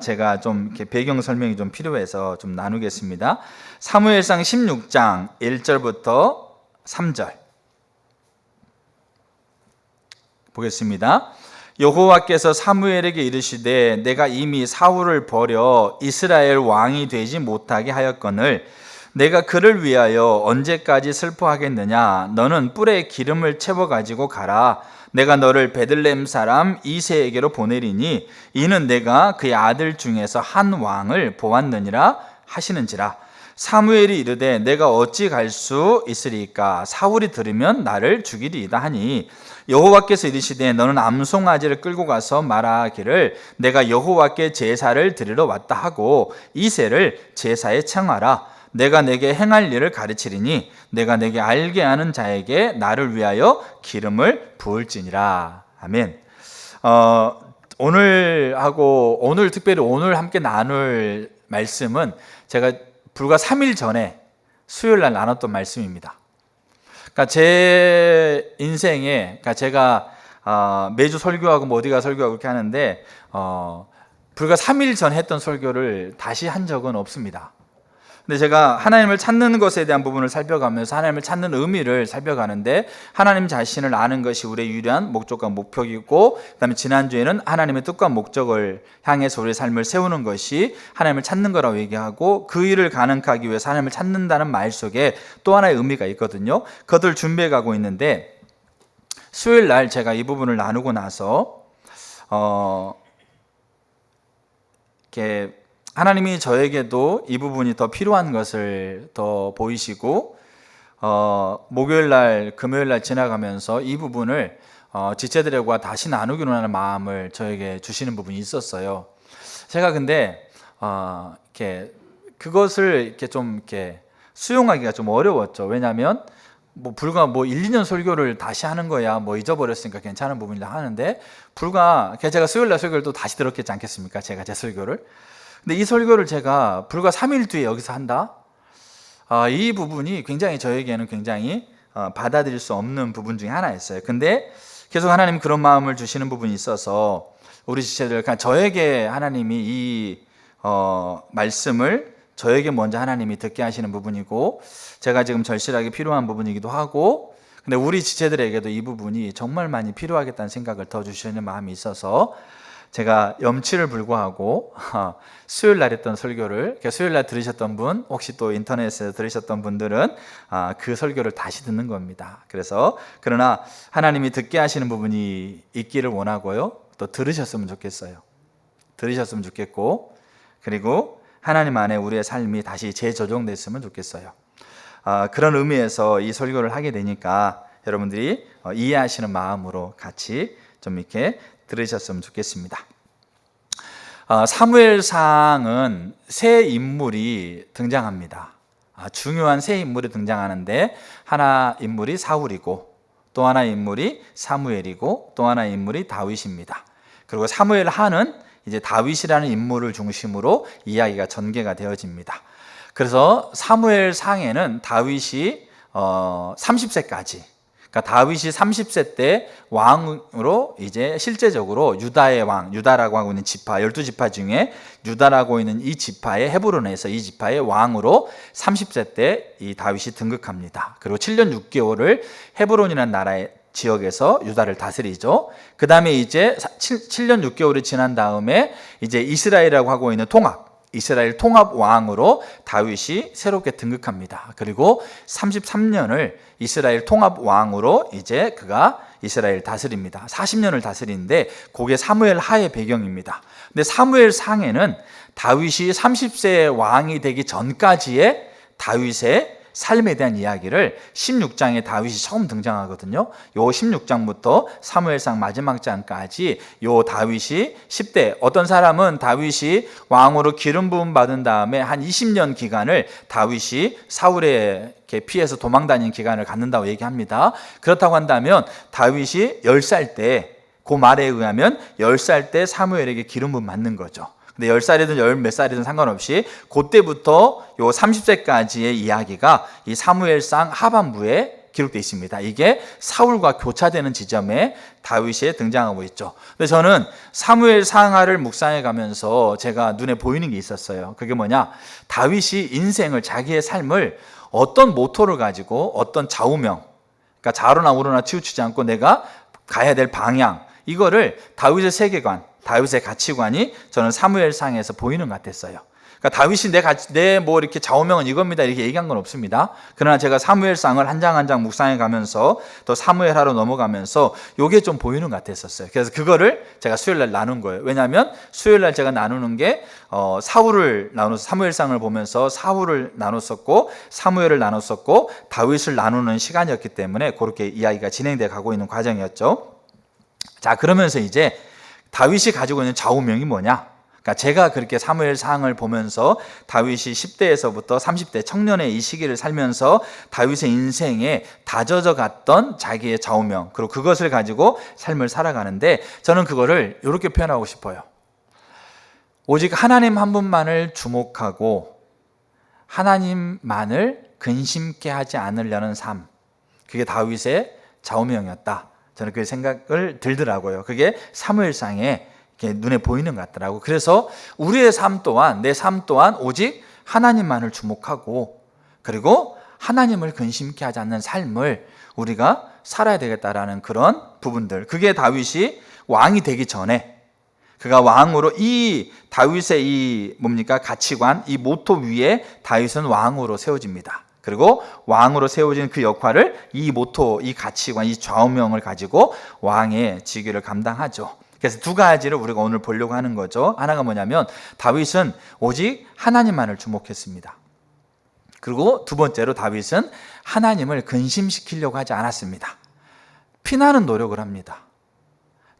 제가 좀 이렇게 배경 설명이 좀 필요해서 좀 나누겠습니다. 사무엘상 16장 1절부터 3절 보겠습니다. 여호와께서 사무엘에게 이르시되 내가 이미 사울을 버려 이스라엘 왕이 되지 못하게 하였거늘 내가 그를 위하여 언제까지 슬퍼하겠느냐. 너는 뿔에 기름을 채워 가지고 가라. 내가 너를 베들레헴 사람 이새에게로 보내리니 이는 내가 그의 아들 중에서 한 왕을 보았느니라 하시는지라. 사무엘이 이르되 내가 어찌 갈 수 있으리까. 사울이 들으면 나를 죽이리이다 하니 여호와께서 이르시되 너는 암송아지를 끌고 가서 말하기를 내가 여호와께 제사를 드리러 왔다 하고 이새를 제사에 청하라. 내가 내게 행할 일을 가르치리니 내가 내게 알게 하는 자에게 나를 위하여 기름을 부을지니라. 아멘. 오늘 특별히 오늘 함께 나눌 말씀은 제가 불과 3일 전에 수요일 날 나눴던 말씀입니다. 그러니까 제 인생에, 그러니까 제가 매주 설교하고 뭐 어디가 설교하고 그렇게 하는데 불과 3일 전 했던 설교를 다시 한 적은 없습니다. 근데 제가 하나님을 찾는 것에 대한 부분을 살펴가면서 하나님을 찾는 의미를 살펴가는데 하나님 자신을 아는 것이 우리의 유일한 목적과 목표이고, 그다음에 지난주에는 하나님의 뜻과 목적을 향해서 우리의 삶을 세우는 것이 하나님을 찾는 거라고 얘기하고, 그 일을 가능하기 위해서 하나님을 찾는다는 말 속에 또 하나의 의미가 있거든요. 그것을 준비해 가고 있는데 수요일 날 제가 이 부분을 나누고 나서 이렇게 하나님이 저에게도 이 부분이 더 필요한 것을 더 보이시고, 목요일 날, 금요일 날 지나가면서 이 부분을 지체들과 다시 나누기로 하는 마음을 저에게 주시는 부분이 있었어요. 제가 근데 이렇게 그것을 이렇게 좀 이렇게 수용하기가 좀 어려웠죠. 왜냐하면 불과 1, 2년 설교를 다시 하는 거야 잊어버렸으니까 괜찮은 부분이라 하는데, 제가 수요일 날 설교를 또 다시 들었겠지 않겠습니까? 제가 제 설교를. 근데 이 설교를 제가 불과 3일 뒤에 여기서 한다? 이 부분이 굉장히 저에게는 굉장히 받아들일 수 없는 부분 중에 하나였어요. 근데 계속 하나님이 그런 마음을 주시는 부분이 있어서 우리 지체들, 그러니까 저에게 하나님이 이 말씀을 저에게 먼저 하나님이 듣게 하시는 부분이고, 제가 지금 절실하게 필요한 부분이기도 하고, 근데 우리 지체들에게도 이 부분이 정말 많이 필요하겠다는 생각을 더 주시는 마음이 있어서 제가 염치를 불구하고 수요일 날 했던 설교를, 수요일 날 들으셨던 분, 혹시 또 인터넷에서 들으셨던 분들은 그 설교를 다시 듣는 겁니다. 그러나 하나님이 듣게 하시는 부분이 있기를 원하고요, 또 들으셨으면 좋겠어요. 들으셨으면 좋겠고, 그리고 하나님 안에 우리의 삶이 다시 재조정됐으면 좋겠어요. 그런 의미에서 이 설교를 하게 되니까 여러분들이 이해하시는 마음으로 같이 좀 이렇게 들으셨으면 좋겠습니다. 사무엘상은 세 인물이 등장합니다. 중요한 세 인물이 등장하는데, 하나 인물이 사울이고, 또 하나 인물이 사무엘이고, 또 하나 인물이 다윗입니다. 그리고 사무엘 하는 이제 다윗이라는 인물을 중심으로 이야기가 전개가 되어집니다. 그래서 사무엘상에는 다윗이 30세까지, 그러니까 다윗이 30세 때 왕으로 이제 실제적으로 유다의 왕, 유다라고 하고 있는 지파, 12지파 중에 유다라고 있는 이 지파의, 헤브론에서 이 지파의 왕으로 30세 때 이 다윗이 등극합니다. 그리고 7년 6개월을 헤브론이라는 나라의 지역에서 유다를 다스리죠. 그 다음에 이제 7년 6개월이 지난 다음에 이제 이스라엘이라고 하고 있는 이스라엘 통합 왕으로 다윗이 새롭게 등극합니다. 그리고 33년을 이스라엘 통합 왕으로 이제 그가 이스라엘 다스립니다. 40년을 다스리는데 그게 사무엘 하의 배경입니다. 근데 사무엘 상에는 다윗이 30세 왕이 되기 전까지의 다윗의 삶에 대한 이야기를 16장에 다윗이 처음 등장하거든요. 요 16장부터 사무엘상 마지막 장까지 요 다윗이 10대, 어떤 사람은 다윗이 왕으로 기름 부음 받은 다음에 한 20년 기간을 다윗이 사울에 피해서 도망다닌 기간을 갖는다고 얘기합니다. 그렇다고 한다면 다윗이 10살 때, 그 말에 의하면 10살 때 사무엘에게 기름 부음 받는 거죠. 근데 10살이든 10몇 살이든 상관없이 그때부터 요 30세까지의 이야기가 이 사무엘상 하반부에 기록되어 있습니다. 이게 사울과 교차되는 지점에 다윗이 등장하고 있죠. 근데 저는 사무엘 상하를 묵상해 가면서 제가 눈에 보이는 게 있었어요. 그게 뭐냐? 다윗이 인생을, 자기의 삶을 어떤 모토를 가지고 어떤 좌우명, 그러니까 좌로나 우로나 치우치지 않고 내가 가야 될 방향, 이거를 다윗의 세계관, 다윗의 가치관이 저는 사무엘상에서 보이는 것 같았어요. 그러니까 다윗이 내 뭐 이렇게 좌우명은 이겁니다 이렇게 얘기한 건 없습니다. 그러나 제가 사무엘상을 한 장 한 장 묵상해 가면서 또 사무엘하로 넘어가면서 요게 좀 보이는 것 같았었어요. 그래서 그거를 제가 수요일날 나눈 거예요. 왜냐하면 수요일날 제가 나누는 게 사울을 나눠서 사무엘상을 보면서 사울을 나눴었고 사무엘을 나눴었고 다윗을 나누는 시간이었기 때문에 그렇게 이야기가 진행돼 가고 있는 과정이었죠. 자, 그러면서 이제 다윗이 가지고 있는 좌우명이 뭐냐? 그러니까 제가 그렇게 사무엘상을 보면서 다윗이 10대에서부터 30대 청년의 이 시기를 살면서 다윗의 인생에 다져져 갔던 자기의 좌우명, 그리고 그것을 가지고 삶을 살아가는데 저는 그거를 이렇게 표현하고 싶어요. 오직 하나님 한 분만을 주목하고 하나님만을 근심케 하지 않으려는 삶, 그게 다윗의 좌우명이었다. 저는 그 생각을 들더라고요. 그게 사무엘상에 이렇게 눈에 보이는 것 같더라고요. 그래서 우리의 삶 또한, 내 삶 또한 오직 하나님만을 주목하고 그리고 하나님을 근심케 하지 않는 삶을 우리가 살아야 되겠다라는 그런 부분들, 그게 다윗이 왕이 되기 전에 그가 왕으로 이 다윗의 이 뭡니까? 가치관, 이 모토 위에 다윗은 왕으로 세워집니다. 그리고 왕으로 세워진 그 역할을 이 모토, 이 가치관, 이 좌우명을 가지고 왕의 직위를 감당하죠. 그래서 두 가지를 우리가 오늘 보려고 하는 거죠. 하나가 뭐냐면 다윗은 오직 하나님만을 주목했습니다. 그리고 두 번째로 다윗은 하나님을 근심시키려고 하지 않았습니다. 피나는 노력을 합니다.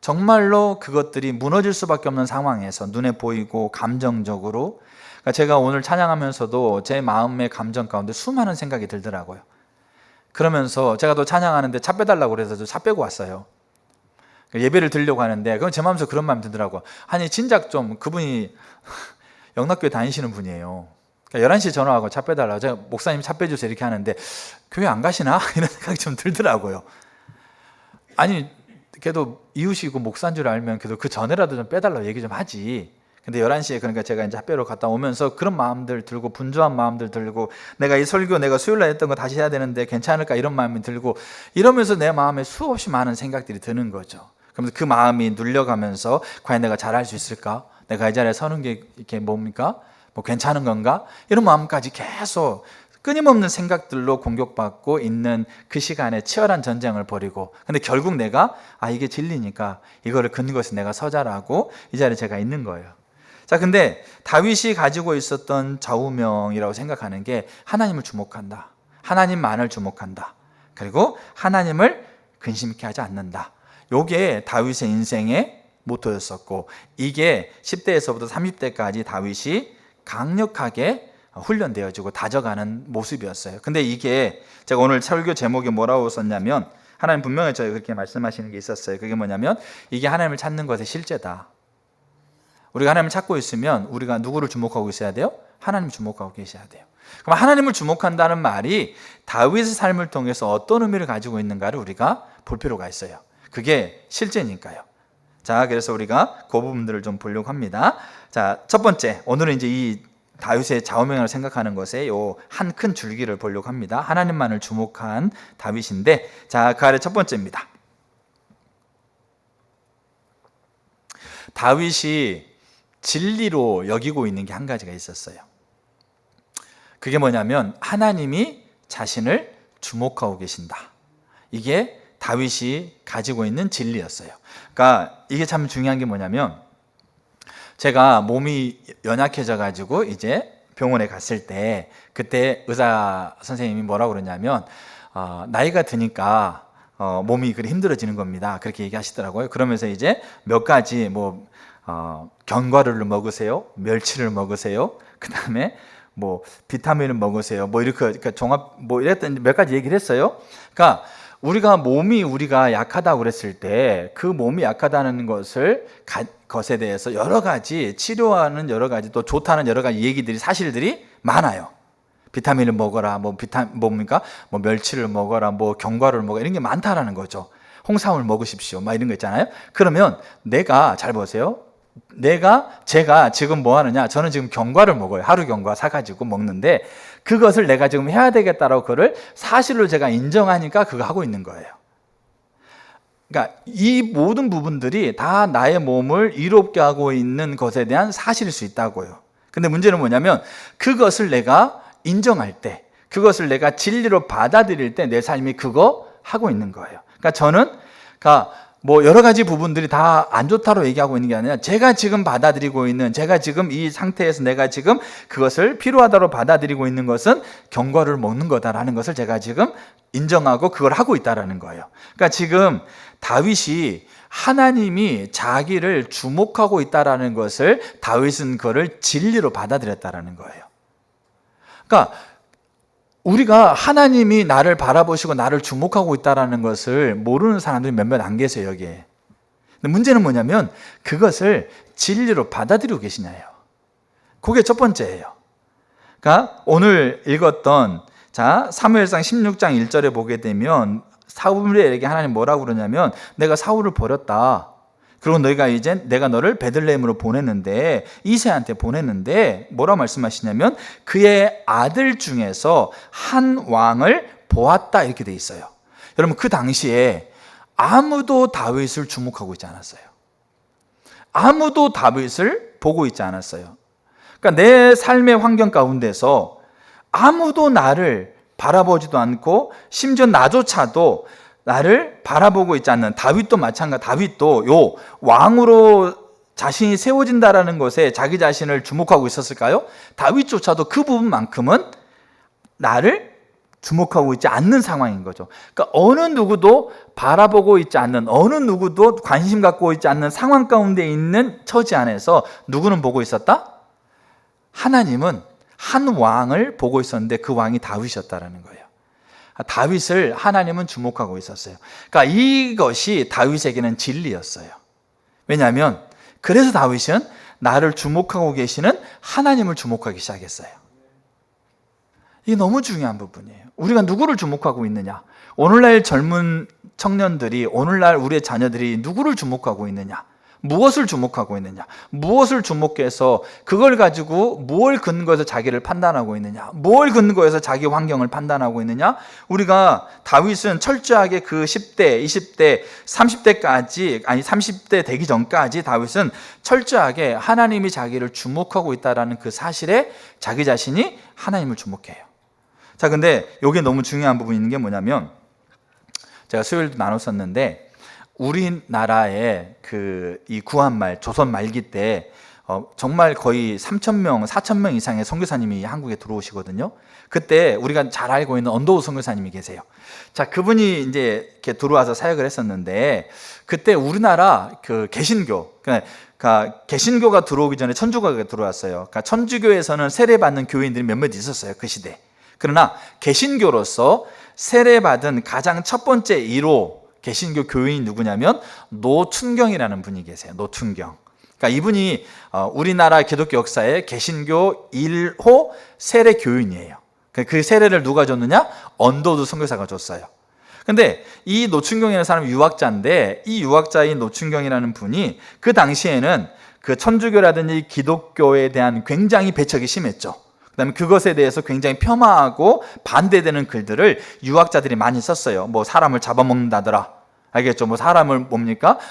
정말로 그것들이 무너질 수밖에 없는 상황에서 눈에 보이고 감정적으로, 그러니까 제가 오늘 찬양하면서도 제 마음의 감정 가운데 수많은 생각이 들더라고요. 그러면서 제가 또 찬양하는데 차 빼달라고 그래서 차 빼고 왔어요. 예배를 드리려고 하는데 그건 제 마음속에 그런 마음이 들더라고요. 아니 진작 좀 그분이 영락교회 다니시는 분이에요. 그러니까 11시에 전화하고 차 빼달라고, 제가 목사님 차 빼주세요 이렇게 하는데 교회 안 가시나? 이런 생각이 좀 들더라고요. 아니 그래도 이웃이고 목사인 줄 알면 그래도 그 전에라도 좀 빼달라고 얘기 좀 하지. 근데 11시에 그러니까 제가 이제 차 빼러 갔다 오면서 그런 마음들 들고, 분주한 마음들 들고, 내가 이 설교 내가 수요일날 했던 거 다시 해야 되는데 괜찮을까 이런 마음이 들고, 이러면서 내 마음에 수없이 많은 생각들이 드는 거죠. 그러면서 그 마음이 눌려가면서 과연 내가 잘할 수 있을까? 내가 이 자리에 서는 게 이렇게 뭡니까? 뭐 괜찮은 건가? 이런 마음까지 계속 끊임없는 생각들로 공격받고 있는 그 시간에 치열한 전쟁을 벌이고, 근데 결국 내가 이게 진리니까 이거를 근거해서 내가 서자라고 이 자리에 제가 있는 거예요. 자, 근데 다윗이 가지고 있었던 좌우명이라고 생각하는 게 하나님을 주목한다, 하나님만을 주목한다, 그리고 하나님을 근심케 하지 않는다. 요게 다윗의 인생의 모토였었고, 이게 10대에서부터 30대까지 다윗이 강력하게 훈련되어지고 다져가는 모습이었어요. 근데 이게 제가 오늘 설교 제목이 뭐라고 썼냐면, 하나님 분명히 저희 그렇게 말씀하시는 게 있었어요. 그게 뭐냐면 이게 하나님을 찾는 것의 실제다. 우리가 하나님을 찾고 있으면 우리가 누구를 주목하고 있어야 돼요? 하나님을 주목하고 계셔야 돼요. 그럼 하나님을 주목한다는 말이 다윗의 삶을 통해서 어떤 의미를 가지고 있는가를 우리가 볼 필요가 있어요. 그게 실제니까요. 자, 그래서 우리가 그 부분들을 좀 보려고 합니다. 자, 첫 번째, 오늘은 이제 이 다윗의 좌우명을 생각하는 것에 요 한 큰 줄기를 보려고 합니다. 하나님만을 주목한 다윗인데, 자, 그 아래 첫 번째입니다. 다윗이 진리로 여기고 있는 게 한 가지가 있었어요. 그게 뭐냐면 하나님이 자신을 주목하고 계신다. 이게 다윗이 가지고 있는 진리였어요. 그러니까 이게 참 중요한 게 뭐냐면, 제가 몸이 연약해져 가지고 이제 병원에 갔을 때 그때 의사 선생님이 뭐라고 그러냐면 나이가 드니까 몸이 그리 힘들어지는 겁니다. 그렇게 얘기하시더라고요. 그러면서 이제 몇 가지 견과류를 먹으세요, 멸치를 먹으세요, 그 다음에 비타민을 먹으세요, 이렇게 그러니까 종합 이랬던 몇 가지 얘기를 했어요. 그러니까 우리가 약하다고 그랬을 때 그 몸이 약하다는 것에 대해서 여러 가지 치료하는 여러 가지 또 좋다는 여러 가지 얘기들이 사실들이 많아요. 비타민을 먹어라, 뭡니까? 뭐 멸치를 먹어라, 뭐 견과류를 먹어라, 이런 게 많다라는 거죠. 홍삼을 먹으십시오, 막 이런 거 있잖아요. 그러면 잘 보세요. 제가 지금 뭐 하느냐? 저는 지금 견과를 먹어요. 하루 견과 사가지고 먹는데, 그것을 내가 지금 해야 되겠다라고 그걸 사실로 제가 인정하니까 그거 하고 있는 거예요. 그러니까 이 모든 부분들이 다 나의 몸을 이롭게 하고 있는 것에 대한 사실일 수 있다고요. 근데 문제는 뭐냐면, 그것을 내가 인정할 때, 그것을 내가 진리로 받아들일 때 내 삶이 그거 하고 있는 거예요. 그러니까 저는 뭐 여러 가지 부분들이 다 안 좋다로 얘기하고 있는 게 아니라, 제가 지금 받아들이고 있는, 제가 지금 이 상태에서 내가 지금 그것을 필요하다로 받아들이고 있는 것은 견과류를 먹는 거다라는 것을 제가 지금 인정하고 그걸 하고 있다라는 거예요. 그러니까 지금 다윗이 하나님이 자기를 주목하고 있다라는 것을, 다윗은 그걸 진리로 받아들였다라는 거예요. 그러니까 우리가 하나님이 나를 바라보시고 나를 주목하고 있다는 것을 모르는 사람들이 몇몇 안 계세요, 여기에. 근데 문제는 뭐냐면, 그것을 진리로 받아들이고 계시냐예요. 그게 첫 번째예요. 그러니까 오늘 읽었던 사무엘상 16장 1절에 보게 되면, 사울에게 하나님 뭐라고 그러냐면, 내가 사울을 버렸다. 그리고 내가 너를 베들레헴으로 보냈는데, 이새한테 보냈는데 뭐라고 말씀하시냐면, 그의 아들 중에서 한 왕을 보았다, 이렇게 돼 있어요. 여러분, 그 당시에 아무도 다윗을 주목하고 있지 않았어요. 아무도 다윗을 보고 있지 않았어요. 그러니까 내 삶의 환경 가운데서 아무도 나를 바라보지도 않고, 심지어 나조차도 나를 바라보고 있지 않는, 다윗도 마찬가지. 다윗도 왕으로 자신이 세워진다라는 것에 자기 자신을 주목하고 있었을까요? 다윗조차도 그 부분만큼은 나를 주목하고 있지 않는 상황인 거죠. 그러니까 어느 누구도 바라보고 있지 않는, 어느 누구도 관심 갖고 있지 않는 상황 가운데 있는 처지 안에서 누구는 보고 있었다? 하나님은 한 왕을 보고 있었는데, 그 왕이 다윗이었다라는 거예요. 다윗을 하나님은 주목하고 있었어요. 그러니까 이것이 다윗에게는 진리였어요. 왜냐하면 그래서 다윗은 나를 주목하고 계시는 하나님을 주목하기 시작했어요. 이게 너무 중요한 부분이에요. 우리가 누구를 주목하고 있느냐? 오늘날 젊은 청년들이, 오늘날 우리의 자녀들이 누구를 주목하고 있느냐? 무엇을 주목하고 있느냐? 무엇을 주목해서 그걸 가지고 무엇을 근거해서 자기를 판단하고 있느냐? 무엇을 근거해서 자기 환경을 판단하고 있느냐? 우리가 다윗은 철저하게 그 10대, 20대, 30대까지, 30대 되기 전까지 다윗은 철저하게 하나님이 자기를 주목하고 있다는 그 사실에 자기 자신이 하나님을 주목해요. 자, 근데 이게 너무 중요한 부분이 있는 게 뭐냐면, 제가 수요일도 나눴었는데, 우리나라의 이 구한말, 조선 말기 때 정말 거의 3,000명, 4,000명 이상의 선교사님이 한국에 들어오시거든요. 그때 우리가 잘 알고 있는 언더우 선교사님이 계세요. 자, 그분이 이제 이렇게 들어와서 사역을 했었는데, 그때 우리나라 그 개신교, 그러니까 개신교가 들어오기 전에 천주교가 들어왔어요. 그러니까 천주교에서는 세례받는 교인들이 몇몇 있었어요, 그 시대. 그러나 개신교로서 세례받은 가장 첫 번째 1호 개신교 교인이 누구냐면 노춘경이라는 분이 계세요. 노춘경. 그러니까 이분이 우리나라 기독교 역사의 개신교 1호 세례 교인이에요. 그 세례를 누가 줬느냐? 언더우드 선교사가 줬어요. 근데 이 노춘경이라는 사람이 유학자인데, 이 유학자인 노춘경이라는 분이 그 당시에는 그 천주교라든지 기독교에 대한 굉장히 배척이 심했죠. 그다음에 그것에 대해서 굉장히 폄하하고 반대되는 글들을 유학자들이 많이 썼어요. 뭐 사람을 잡아먹는다더라. 알겠죠? 뭐 사람을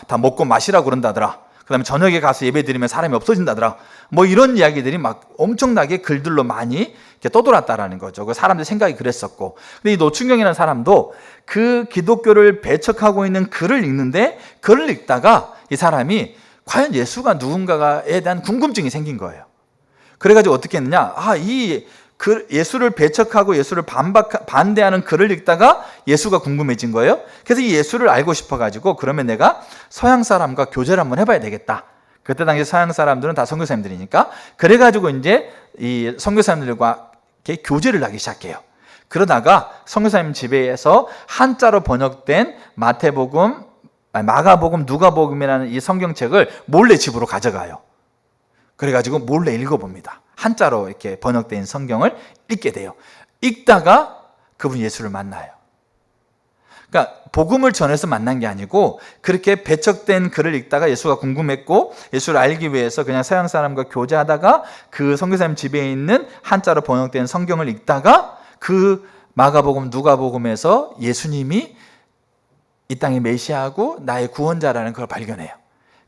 다 먹고 마시라고 그런다더라. 그다음에 저녁에 가서 예배 드리면 사람이 없어진다더라. 뭐 이런 이야기들이 막 엄청나게 글들로 많이 이렇게 떠돌았다라는 거죠. 그 사람들 생각이 그랬었고. 근데 이 노춘경이라는 사람도 그 기독교를 배척하고 있는 글을 읽는데, 글을 읽다가 이 사람이 과연 예수가 누군가에 대한 궁금증이 생긴 거예요. 그래가지고 어떻게 했느냐? 예수를 배척하고 예수를 반대하는 글을 읽다가 예수가 궁금해진 거예요. 그래서 이 예수를 알고 싶어가지고, 그러면 내가 서양 사람과 교제를 한번 해봐야 되겠다. 그때 당시 서양 사람들은 다 선교사님들이니까. 그래가지고 이제 이 선교사님들과 이렇게 교제를 하기 시작해요. 그러다가 선교사님 집에서 한자로 번역된 마태복음, 마가복음, 누가복음이라는 이 성경책을 몰래 집으로 가져가요. 그래가지고 몰래 읽어봅니다. 한자로 이렇게 번역된 성경을 읽게 돼요. 읽다가 그분 예수를 만나요. 그러니까 복음을 전해서 만난 게 아니고 그렇게 배척된 글을 읽다가 예수가 궁금했고 예수를 알기 위해서 그냥 서양 사람과 교제하다가 그 선교사님 집에 있는 한자로 번역된 성경을 읽다가 그 마가복음, 누가복음에서 예수님이 이 땅의 메시아하고 나의 구원자라는 걸 발견해요.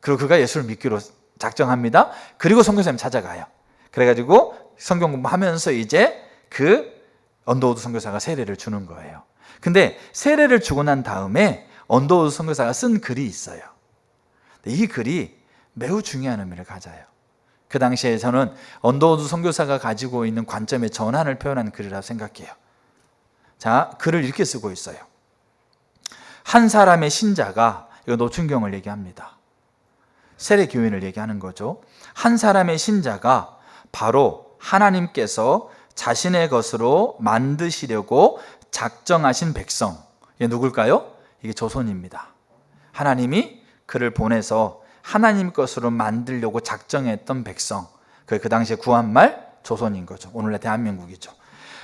그리고 그가 예수를 믿기로 작정합니다. 그리고 선교사님 찾아가요. 그래가지고 성경 공부하면서 이제 그 언더우드 선교사가 세례를 주는 거예요. 근데 세례를 주고 난 다음에 언더우드 선교사가 쓴 글이 있어요. 이 글이 매우 중요한 의미를 가져요. 그 당시에 저는 언더우드 선교사가 가지고 있는 관점의 전환을 표현한 글이라고 생각해요. 자, 글을 이렇게 쓰고 있어요. 한 사람의 신자가, 이거 노춘경을 얘기합니다. 세례 교인을 얘기하는 거죠. 한 사람의 신자가 바로 하나님께서 자신의 것으로 만드시려고 작정하신 백성. 이게 누굴까요? 이게 조선입니다. 하나님이 그를 보내서 하나님 것으로 만들려고 작정했던 백성. 그 당시에 구한말 조선인 거죠. 오늘날 대한민국이죠.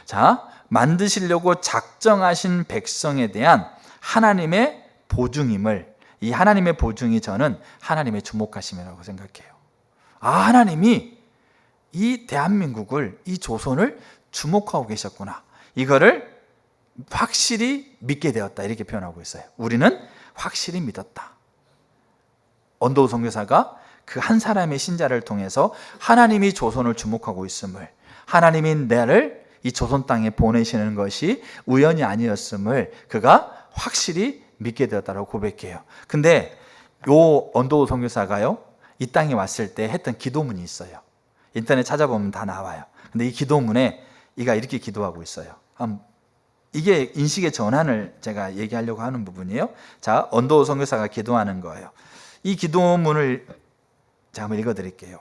자, 만드시려고 작정하신 백성에 대한 하나님의 보증임을, 이 하나님의 보증이 저는 하나님의 주목하심이라고 생각해요. 아, 하나님이 이 대한민국을, 이 조선을 주목하고 계셨구나. 이거를 확실히 믿게 되었다. 이렇게 표현하고 있어요. 우리는 확실히 믿었다. 언더우드 선교사가 그 한 사람의 신자를 통해서 하나님이 조선을 주목하고 있음을, 하나님이 나를 이 조선 땅에 보내시는 것이 우연이 아니었음을 그가 확실히 믿게 되었다고 고백해요. 근데 요 언더우드 선교사가요, 이 땅에 왔을 때 했던 기도문이 있어요. 인터넷 찾아보면 다 나와요. 근데 이 기도문에 이가 이렇게 기도하고 있어요. 이게 인식의 전환을 제가 얘기하려고 하는 부분이에요. 자, 언더우드 선교사가 기도하는 거예요. 이 기도문을 제가 한번 읽어드릴게요.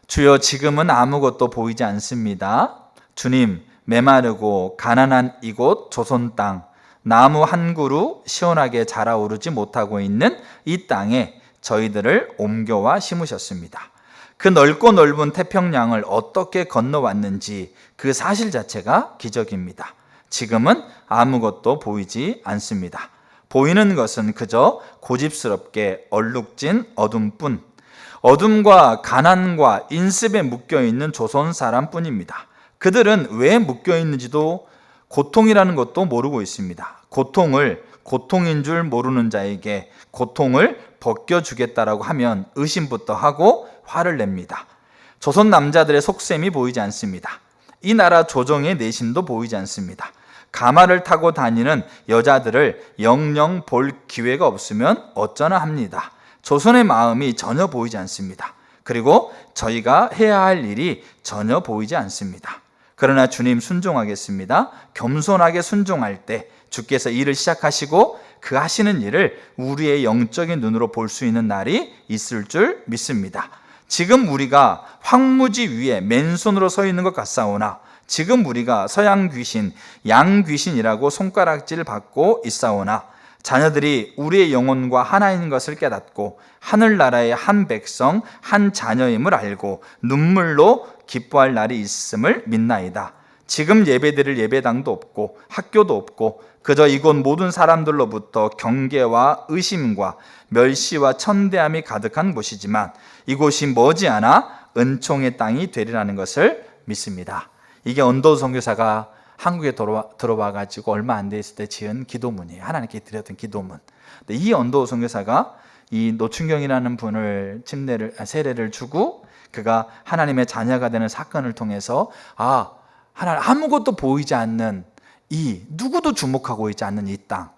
주여, 지금은 아무것도 보이지 않습니다. 주님, 메마르고 가난한 이곳 조선 땅, 나무 한 그루 시원하게 자라오르지 못하고 있는 이 땅에 저희들을 옮겨와 심으셨습니다. 그 넓고 넓은 태평양을 어떻게 건너왔는지 그 사실 자체가 기적입니다. 지금은 아무것도 보이지 않습니다. 보이는 것은 그저 고집스럽게 얼룩진 어둠뿐, 어둠과 가난과 인습에 묶여있는 조선 사람뿐입니다. 그들은 왜 묶여있는지도 고통이라는 것도 모르고 있습니다. 고통을 고통인 줄 모르는 자에게 고통을 벗겨주겠다라고 하면 의심부터 하고 화를 냅니다. 조선 남자들의 속셈이 보이지 않습니다. 이 나라 조정의 내심도 보이지 않습니다. 가마를 타고 다니는 여자들을 영영 볼 기회가 없으면 어쩌나 합니다. 조선의 마음이 전혀 보이지 않습니다. 그리고 저희가 해야 할 일이 전혀 보이지 않습니다. 그러나 주님, 순종하겠습니다. 겸손하게 순종할 때 주께서 일을 시작하시고 그 하시는 일을 우리의 영적인 눈으로 볼 수 있는 날이 있을 줄 믿습니다. 지금 우리가 황무지 위에 맨손으로 서 있는 것 같사오나 지금 우리가 서양 귀신, 양 귀신이라고 손가락질 받고 있사오나 자녀들이 우리의 영혼과 하나인 것을 깨닫고 하늘나라의 한 백성, 한 자녀임을 알고 눈물로 기뻐할 날이 있음을 믿나이다. 지금 예배드릴 예배당도 없고 학교도 없고 그저 이곳 모든 사람들로부터 경계와 의심과 멸시와 천대함이 가득한 곳이지만 이곳이 머지않아 은총의 땅이 되리라는 것을 믿습니다. 이게 언더우드 선교사가 한국에 들어와 가지고 얼마 안 됐을 때 지은 기도문이에요. 하나님께 드렸던 기도문. 근데 이 언더우드 선교사가 이 노춘경이라는 분을 세례를 주고 그가 하나님의 자녀가 되는 사건을 통해서 하나님 아무것도 보이지 않는 이 누구도 주목하고 있지 않는 이 땅.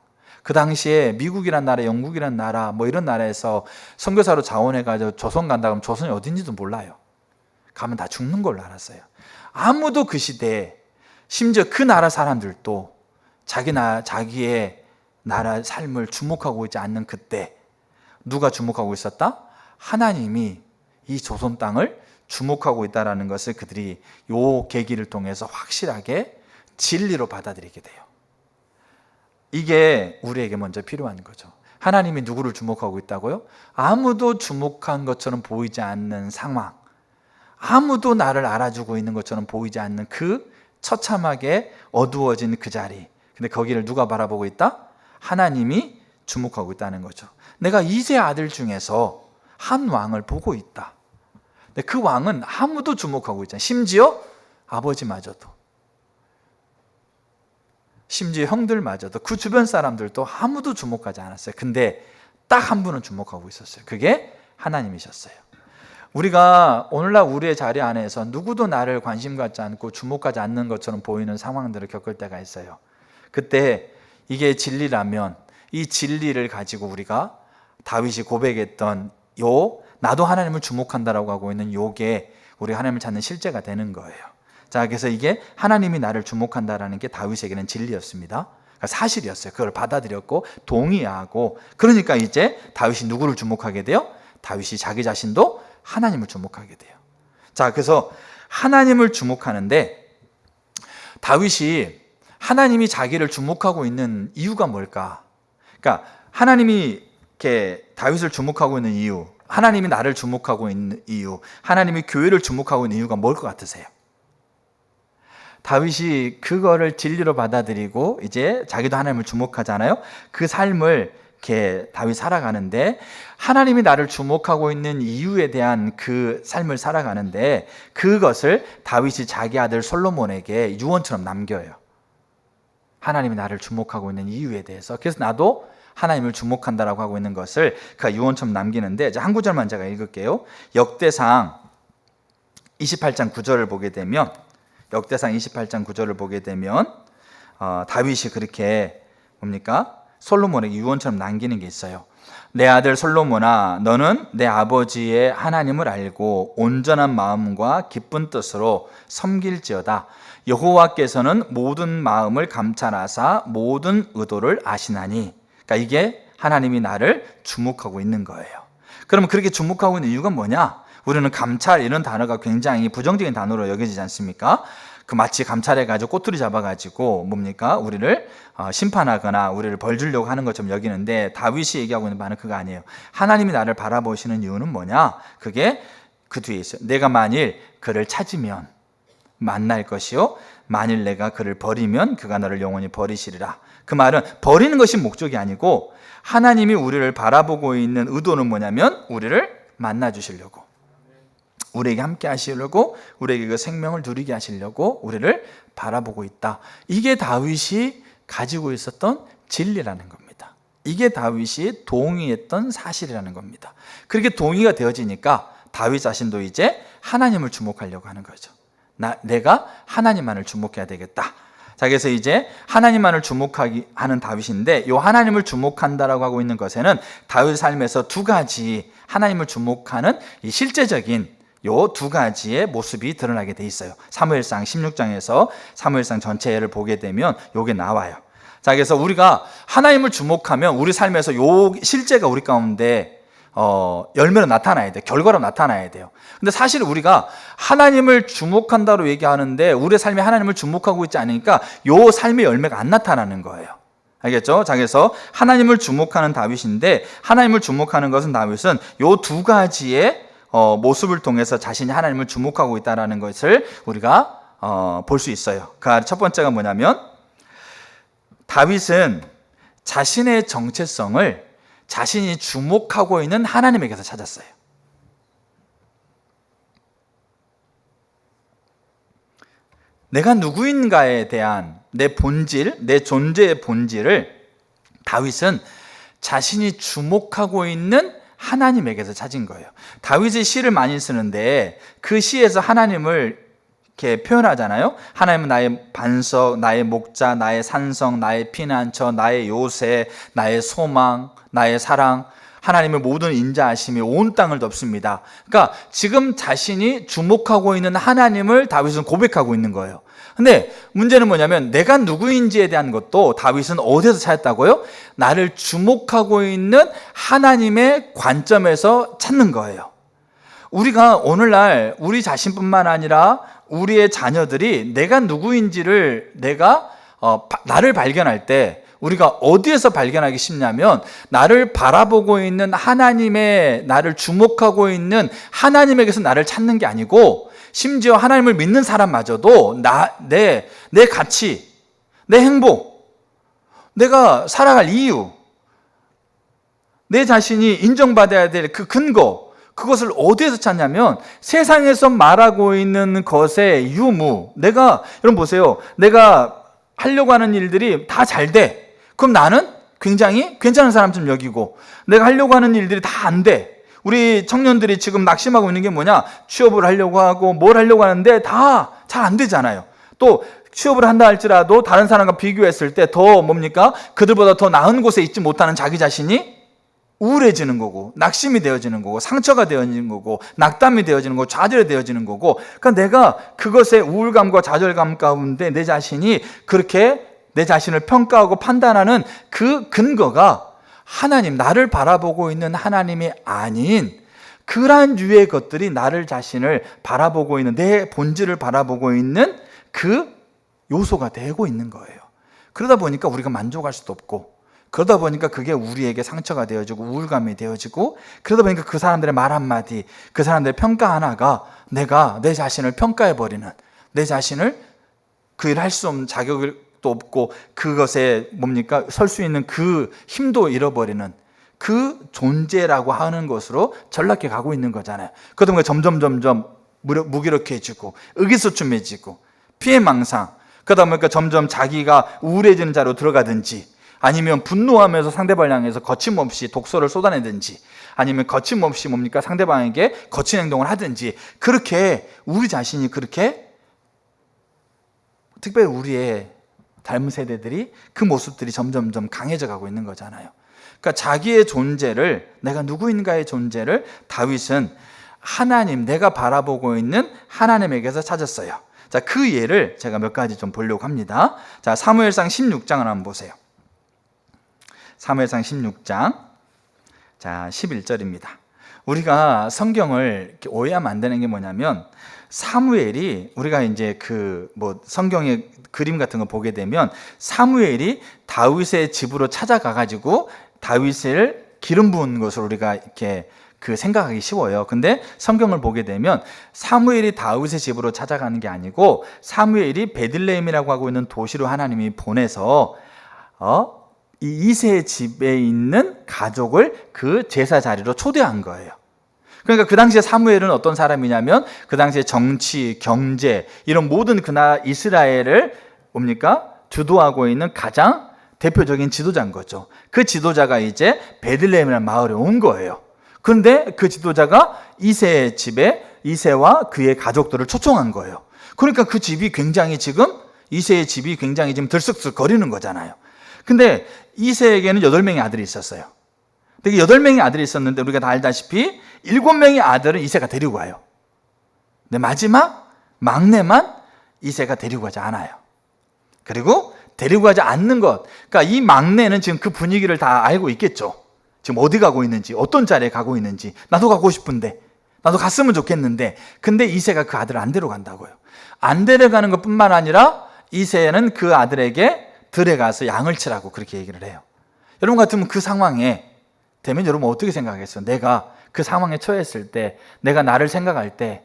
그 당시에 미국이란 나라, 영국이란 나라, 뭐 이런 나라에서 선교사로 자원해가지고 조선 간다 그러면 조선이 어딘지도 몰라요. 가면 다 죽는 걸로 알았어요. 아무도 그 시대에 심지어 그 나라 사람들도 자기의 나라 삶을 주목하고 있지 않는 그때 누가 주목하고 있었다? 하나님이 이 조선 땅을 주목하고 있다는 것을 그들이 요 계기를 통해서 확실하게 진리로 받아들이게 돼요. 이게 우리에게 먼저 필요한 거죠. 하나님이 누구를 주목하고 있다고요? 아무도 주목한 것처럼 보이지 않는 상황, 아무도 나를 알아주고 있는 것처럼 보이지 않는 그 처참하게 어두워진 그 자리. 근데 거기를 누가 바라보고 있다? 하나님이 주목하고 있다는 거죠. 내가 이세 아들 중에서 한 왕을 보고 있다. 근데 그 왕은 아무도 주목하고 있잖아요. 심지어 아버지마저도, 심지어 형들마저도, 그 주변 사람들도 아무도 주목하지 않았어요. 근데 딱 한 분은 주목하고 있었어요. 그게 하나님이셨어요. 우리가 오늘날 우리의 자리 안에서 누구도 나를 관심 갖지 않고 주목하지 않는 것처럼 보이는 상황들을 겪을 때가 있어요. 그때 이게 진리라면 이 진리를 가지고 우리가 다윗이 고백했던 나도 하나님을 주목한다라고 하고 있는 요게 우리 하나님을 찾는 실제가 되는 거예요. 자, 그래서 이게 하나님이 나를 주목한다라는 게 다윗에게는 진리였습니다. 그러니까 사실이었어요. 그걸 받아들였고 동의하고, 그러니까 이제 다윗이 누구를 주목하게 돼요? 다윗이 자기 자신도 하나님을 주목하게 돼요. 자, 그래서 하나님을 주목하는데 다윗이 하나님이 자기를 주목하고 있는 이유가 뭘까? 그러니까 하나님이 이렇게 다윗을 주목하고 있는 이유, 하나님이 나를 주목하고 있는 이유, 하나님이 교회를 주목하고 있는 이유가 뭘 것 같으세요? 다윗이 그거를 진리로 받아들이고 이제 자기도 하나님을 주목하잖아요. 그 삶을 이렇게 다윗 살아가는데, 하나님이 나를 주목하고 있는 이유에 대한 그 삶을 살아가는데 그것을 다윗이 자기 아들 솔로몬에게 유언처럼 남겨요. 하나님이 나를 주목하고 있는 이유에 대해서. 그래서 나도 하나님을 주목한다라고 하고 있는 것을 그 유언처럼 남기는데, 한 구절만 제가 읽을게요. 역대상 28장 9절을 보게 되면, 역대상 28장 9절을 보게 되면 다윗이 그렇게 뭡니까? 솔로몬에게 유언처럼 남기는 게 있어요. 내 아들 솔로몬아, 너는 내 아버지의 하나님을 알고 온전한 마음과 기쁜 뜻으로 섬길지어다. 여호와께서는 모든 마음을 감찰하사 모든 의도를 아시나니. 그러니까 이게 하나님이 나를 주목하고 있는 거예요. 그러면 그렇게 주목하고 있는 이유가 뭐냐? 우리는 감찰, 이런 단어가 굉장히 부정적인 단어로 여겨지지 않습니까? 그 마치 감찰해가지고 꼬투리 잡아가지고 뭡니까? 우리를 심판하거나 우리를 벌 주려고 하는 것처럼 여기는데, 다윗이 얘기하고 있는 바는 그거 아니에요. 하나님이 나를 바라보시는 이유는 뭐냐? 그게 그 뒤에 있어요. 내가 만일 그를 찾으면 만날 것이요, 만일 내가 그를 버리면 그가 너를 영원히 버리시리라. 그 말은 버리는 것이 목적이 아니고 하나님이 우리를 바라보고 있는 의도는 뭐냐면 우리를 만나 주시려고, 우리에게 함께 하시려고, 우리에게 그 생명을 누리게 하시려고 우리를 바라보고 있다. 이게 다윗이 가지고 있었던 진리라는 겁니다. 이게 다윗이 동의했던 사실이라는 겁니다. 그렇게 동의가 되어지니까 다윗 자신도 이제 하나님을 주목하려고 하는 거죠. 내가 하나님만을 주목해야 되겠다. 자, 그래서 이제 하나님만을 주목하는 다윗인데, 이 하나님을 주목한다라고 하고 있는 것에는 다윗 삶에서 두 가지 하나님을 주목하는 이 실제적인 요 두 가지의 모습이 드러나게 돼 있어요. 사무엘상 16장에서 사무엘상 전체를 보게 되면 요게 나와요. 자, 그래서 우리가 하나님을 주목하면 우리 삶에서 요 실제가 우리 가운데 열매로 나타나야 돼요. 결과로 나타나야 돼요. 근데 사실 우리가 하나님을 주목한다로 얘기하는데 우리의 삶에 하나님을 주목하고 있지 않으니까 요 삶의 열매가 안 나타나는 거예요. 알겠죠? 자, 그래서 하나님을 주목하는 다윗인데, 하나님을 주목하는 것은 다윗은 요 두 가지의 모습을 통해서 자신이 하나님을 주목하고 있다는 것을 우리가 볼 수 있어요. 그 첫 번째가 뭐냐면, 다윗은 자신의 정체성을 자신이 주목하고 있는 하나님에게서 찾았어요. 내가 누구인가에 대한 내 본질, 내 존재의 본질을 다윗은 자신이 주목하고 있는 하나님에게서 찾은 거예요. 다윗이 시를 많이 쓰는데 그 시에서 하나님을 이렇게 표현하잖아요. 하나님은 나의 반석, 나의 목자, 나의 산성, 나의 피난처, 나의 요새, 나의 소망, 나의 사랑, 하나님의 모든 인자하심이 온 땅을 덮습니다. 그러니까 지금 자신이 주목하고 있는 하나님을 다윗은 고백하고 있는 거예요. 근데 문제는 뭐냐면, 내가 누구인지에 대한 것도 다윗은 어디서 찾았다고요? 나를 주목하고 있는 하나님의 관점에서 찾는 거예요. 우리가 오늘날 우리 자신뿐만 아니라 우리의 자녀들이 내가 누구인지를 나를 발견할 때 우리가 어디에서 발견하기 쉽냐면 나를 바라보고 있는 하나님의, 나를 주목하고 있는 하나님에게서 나를 찾는 게 아니고, 심지어 하나님을 믿는 사람마저도 내 가치, 내 행복, 내가 살아갈 이유, 내 자신이 인정받아야 될 그 근거, 그것을 어디에서 찾냐면 세상에서 말하고 있는 것의 유무. 여러분 보세요. 내가 하려고 하는 일들이 다 잘 돼. 그럼 나는 굉장히 괜찮은 사람처럼 여기고, 내가 하려고 하는 일들이 다 안 돼. 우리 청년들이 지금 낙심하고 있는 게 뭐냐? 취업을 하려고 하고 뭘 하려고 하는데 다 잘 안 되잖아요. 또 취업을 한다 할지라도 다른 사람과 비교했을 때 더 뭡니까? 그들보다 더 나은 곳에 있지 못하는 자기 자신이 우울해지는 거고, 낙심이 되어지는 거고, 상처가 되어지는 거고, 낙담이 되어지는 거고, 좌절이 되어지는 거고. 그러니까 내가 그것의 우울감과 좌절감 가운데 내 자신이 그렇게 내 자신을 평가하고 판단하는 그 근거가 하나님, 나를 바라보고 있는 하나님이 아닌 그러한 유의 것들이 나를 자신을 바라보고 있는, 내 본질을 바라보고 있는 그 요소가 되고 있는 거예요. 그러다 보니까 우리가 만족할 수도 없고, 그러다 보니까 그게 우리에게 상처가 되어지고 우울감이 되어지고, 그러다 보니까 그 사람들의 말 한마디, 그 사람들의 평가 하나가 내가 내 자신을 평가해버리는, 내 자신을 그 일을 할 수 없는 자격도 없고 그것에 설 수 있는 그 힘도 잃어버리는 그 존재라고 하는 것으로 전락해 가고 있는 거잖아요. 그러다 보니까 점점 무기력해지고 의기소침해지고 피해망상, 그러다 보니까 점점 자기가 우울해지는 자로 들어가든지, 아니면 분노하면서 상대방을 향해서 거침없이 독소를 쏟아내든지, 아니면 거침없이 상대방에게 거친 행동을 하든지, 그렇게 우리 자신이 그렇게, 특별히 우리의 닮은 세대들이 그 모습들이 점점 강해져 가고 있는 거잖아요. 그러니까 자기의 존재를, 내가 누구인가의 존재를 다윗은 하나님, 내가 바라보고 있는 하나님에게서 찾았어요. 자, 그 예를 제가 몇 가지 좀 보려고 합니다. 자, 사무엘상 16장을 한번 보세요. 사무엘상 16장, 자 11절입니다. 우리가 성경을 이렇게 오해하면 안 되는 게 뭐냐면, 사무엘이, 우리가 이제 성경의 그림 같은 거 보게 되면 사무엘이 다윗의 집으로 찾아가 가지고 다윗을 기름 부은 것으로 우리가 이렇게 생각하기 쉬워요. 근데 성경을 보게 되면 사무엘이 다윗의 집으로 찾아가는 게 아니고, 사무엘이 베들레헴이라고 하고 있는 도시로 하나님이 보내서 이 이새의 집에 있는 가족을 그 제사 자리로 초대한 거예요. 그러니까 그 당시에 사무엘은 어떤 사람이냐면, 그 당시에 정치, 경제, 이런 모든 그나라 이스라엘을 주도하고 있는 가장 대표적인 지도자인 거죠. 그 지도자가 이제 베들레헴이라는 마을에 온 거예요. 그런데 그 지도자가 이새의 집에 이새와 그의 가족들을 초청한 거예요. 그러니까 그 집이 굉장히 이새의 집이 굉장히 지금 들썩들썩 거리는 거잖아요. 근데 이새에게는 8명의 아들이 있었어요. 근데 8명의 아들이 있었는데, 우리가 다 알다시피 7명의 아들은 이새가 데리고 와요. 근데 마지막 막내만 이새가 데리고 가지 않아요. 그리고 데리고 가지 않는 것, 그러니까 이 막내는 지금 그 분위기를 다 알고 있겠죠. 지금 어디 가고 있는지, 어떤 자리에 가고 있는지, 나도 가고 싶은데, 나도 갔으면 좋겠는데, 근데 이새가 그 아들을 안 데려간다고요. 안 데려가는 것뿐만 아니라 이새는 그 아들에게 들에 가서 양을 치라고 그렇게 얘기를 해요. 여러분 같으면 그 상황에 되면 여러분 어떻게 생각하겠어요? 내가 그 상황에 처했을 때, 내가 나를 생각할 때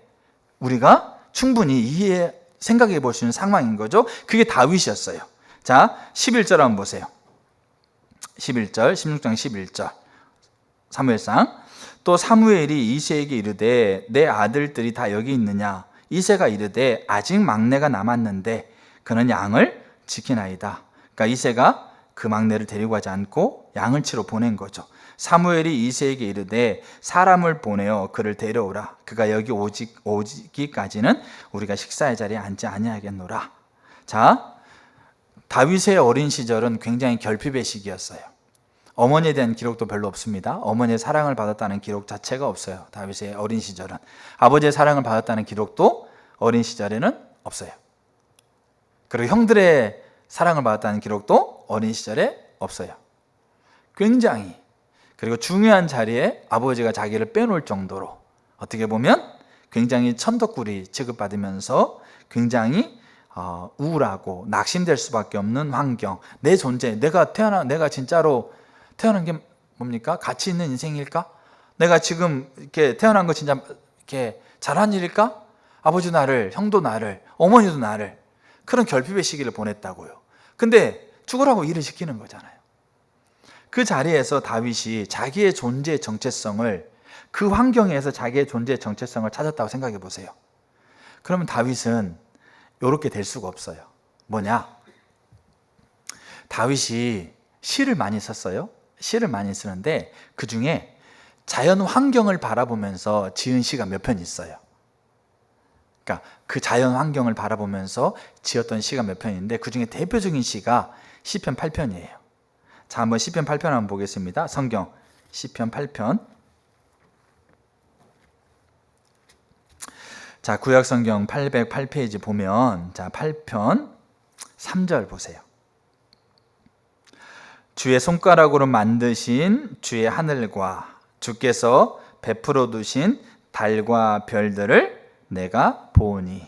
우리가 충분히 생각해 볼 수 있는 상황인 거죠. 그게 다윗이었어요. 자, 11절 한번 보세요. 11절, 16장 11절. 사무엘상. 또 사무엘이 이새에게 이르되 내 아들들이 다 여기 있느냐? 이새가 이르되 아직 막내가 남았는데 그는 양을 지키나이다. 그러니까 이새가 그 막내를 데리고 가지 않고 양을 치러 보낸 거죠. 사무엘이 이새에게 이르되 사람을 보내어 그를 데려오라. 그가 여기 오기까지는 우리가 식사의 자리에 앉지 아니하겠노라. 자, 다윗의 어린 시절은 굉장히 결핍의 시기였어요. 어머니에 대한 기록도 별로 없습니다. 어머니의 사랑을 받았다는 기록 자체가 없어요. 다윗의 어린 시절은. 아버지의 사랑을 받았다는 기록도 어린 시절에는 없어요. 그리고 형들의 사랑을 받았다는 기록도 어린 시절에 없어요. 굉장히, 그리고 중요한 자리에 아버지가 자기를 빼놓을 정도로 어떻게 보면 굉장히 천덕꾸리 취급받으면서 굉장히 우울하고 낙심될 수밖에 없는 환경, 내 존재, 내가 진짜로 태어난 게 뭡니까? 가치 있는 인생일까? 내가 지금 이렇게 태어난 거 진짜 이렇게 잘한 일일까? 아버지 나를, 형도 나를, 어머니도 나를 그런 결핍의 시기를 보냈다고요. 근데 죽으라고 일을 시키는 거잖아요. 그 자리에서 다윗이 자기의 존재의 정체성을, 그 환경에서 자기의 존재의 정체성을 찾았다고 생각해 보세요. 그러면 다윗은 이렇게 될 수가 없어요. 뭐냐? 다윗이 시를 많이 썼어요. 시를 많이 쓰는데 그 중에 자연 환경을 바라보면서 지은 시가 몇 편 있어요. 그러니까 그 자연 환경을 바라보면서 지었던 시가 몇 편인데 그 중에 대표적인 시가 시편 8편이에요. 자, 한번 시편 8편 한번 보겠습니다. 성경 시편 8편. 자, 구약 성경 808페이지 보면, 자, 8편 3절 보세요. 주의 손가락으로 만드신 주의 하늘과 주께서 베풀어 두신 달과 별들을 내가 보오니.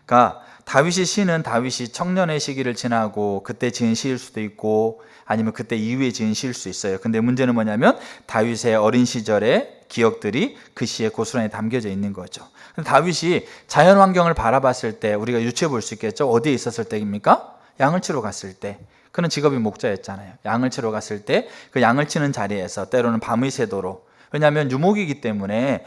그러니까 다윗의 시는 다윗이 청년의 시기를 지나고 그때 지은 시일 수도 있고 아니면 그때 이후에 지은 시일 수 있어요. 근데 문제는 뭐냐면 다윗의 어린 시절의 기억들이 그 시에 고스란히 담겨져 있는 거죠. 다윗이 자연 환경을 바라봤을 때 우리가 유추해 볼 수 있겠죠. 어디에 있었을 때입니까? 양을 치러 갔을 때. 그는 직업이 목자였잖아요. 양을 치러 갔을 때 그 양을 치는 자리에서 때로는 밤의 새도록, 왜냐하면 유목이기 때문에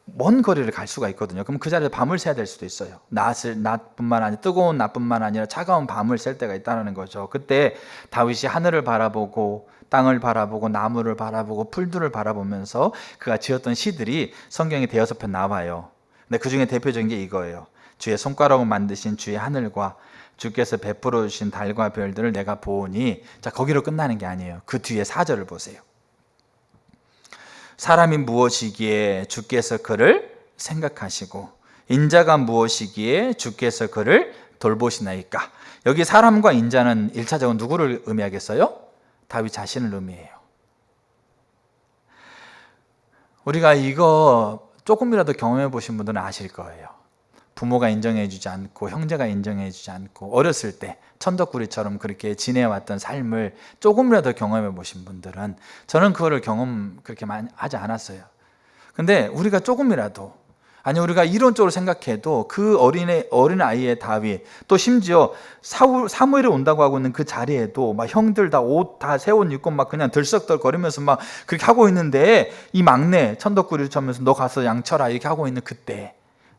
먼 거리를 갈 수가 있거든요. 그럼 그 자리에 밤을 새야 될 수도 있어요. 낮뿐만 아니라 뜨거운 낮뿐만 아니라 차가운 밤을 셀 때가 있다는 거죠. 그때 다윗이 하늘을 바라보고 땅을 바라보고 나무를 바라보고 풀들을 바라보면서 그가 지었던 시들이 성경에 대여섯 편 나와요. 근데 그 중에 대표적인 게 이거예요. 주의 손가락으로 만드신 주의 하늘과 주께서 베풀어 주신 달과 별들을 내가 보오니. 자, 거기로 끝나는 게 아니에요. 그 뒤에 4절을 보세요. 사람이 무엇이기에 주께서 그를 생각하시고 인자가 무엇이기에 주께서 그를 돌보시나이까. 여기 사람과 인자는 1차적으로 누구를 의미하겠어요? 다윗 자신을 의미해요. 우리가 이거 조금이라도 경험해 보신 분들은 아실 거예요. 부모가 인정해 주지 않고 형제가 인정해 주지 않고 어렸을 때 천덕꾸리처럼 그렇게 지내왔던 삶을 조금이라도 경험해 보신 분들은, 저는 그거를 경험 그렇게 많이 하지 않았어요. 근데 우리가 조금이라도, 아니 우리가 이론적으로 생각해도 그 어린 아이의 다윗, 또 심지어 사무엘이 온다고 하고 있는 그 자리에도 막 형들 다 옷 다 새 옷 입고 막 그냥 들썩들거리면서 막 그렇게 하고 있는데 이 막내 천덕꾸리를 쳐면서 너 가서 양 쳐라 이렇게 하고 있는 그때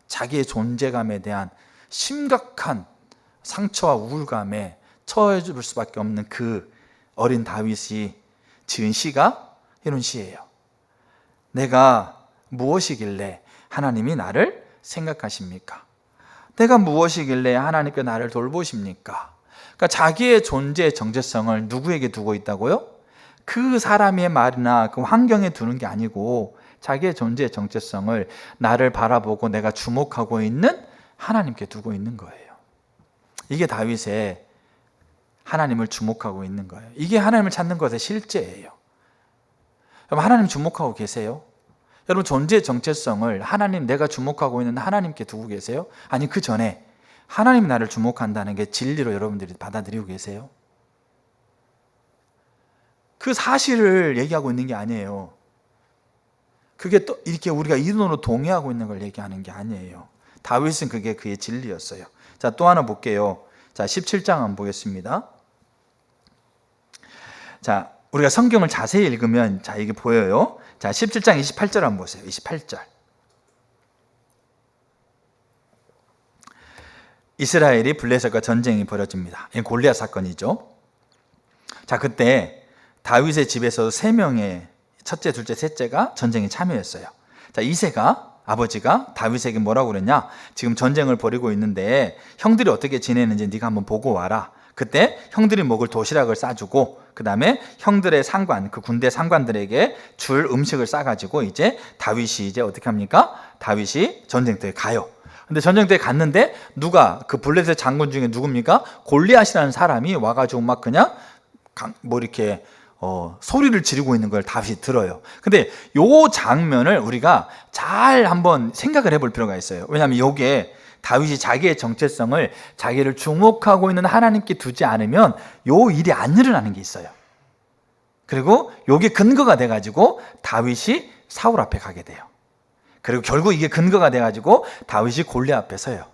자기의 존재감에 대한 심각한 상처와 우울감에 처해질 수밖에 없는 그 어린 다윗이 지은 시가 이런 시예요. 내가 무엇이길래 하나님이 나를 생각하십니까? 내가 무엇이길래 하나님께 나를 돌보십니까? 그러니까 자기의 존재의 정체성을 누구에게 두고 있다고요? 그 사람의 말이나 그 환경에 두는 게 아니고 자기의 존재의 정체성을 나를 바라보고 내가 주목하고 있는 하나님께 두고 있는 거예요. 이게 다윗의 하나님을 주목하고 있는 거예요. 이게 하나님을 찾는 것의 실제예요. 여러분, 하나님 주목하고 계세요? 여러분, 존재의 정체성을 하나님, 내가 주목하고 있는 하나님께 두고 계세요? 아니, 그 전에 하나님이 나를 주목한다는 게 진리로 여러분들이 받아들이고 계세요? 그 사실을 얘기하고 있는 게 아니에요. 그게 또 이렇게 우리가 이론으로 동의하고 있는 걸 얘기하는 게 아니에요. 다윗은 그게 그의 진리였어요. 자, 또 하나 볼게요. 자, 17장 한번 보겠습니다. 자, 우리가 성경을 자세히 읽으면 자, 이게 보여요. 자, 17장 28절 한번 보세요. 28절. 이스라엘이 블레셋과 전쟁이 벌어집니다. 이건 골리앗 사건이죠. 자, 그때 다윗의 집에서 3명의 첫째, 둘째, 셋째가 전쟁에 참여했어요. 자, 이새가, 아버지가 다윗에게 뭐라고 그랬냐? 지금 전쟁을 벌이고 있는데 형들이 어떻게 지내는지 네가 한번 보고 와라. 그때 형들이 먹을 도시락을 싸주고 그 다음에 형들의 상관, 그 군대 상관들에게 줄 음식을 싸가지고 이제 다윗이 이제 어떻게 합니까? 다윗이 전쟁터에 가요. 근데 전쟁터에 갔는데 누가, 그 블레셋 장군 중에 누굽니까? 골리앗이라는 사람이 와가지고 막 그냥 뭐 이렇게 소리를 지르고 있는 걸 다윗이 들어요. 근데 요 장면을 우리가 잘 한번 생각을 해볼 필요가 있어요. 왜냐하면 요게 다윗이 자기의 정체성을 자기를 주목하고 있는 하나님께 두지 않으면 요 일이 안 일어나는 게 있어요. 그리고 요게 근거가 돼가지고 다윗이 사울 앞에 가게 돼요. 그리고 결국 이게 근거가 돼가지고 다윗이 골리앗 앞에 서요.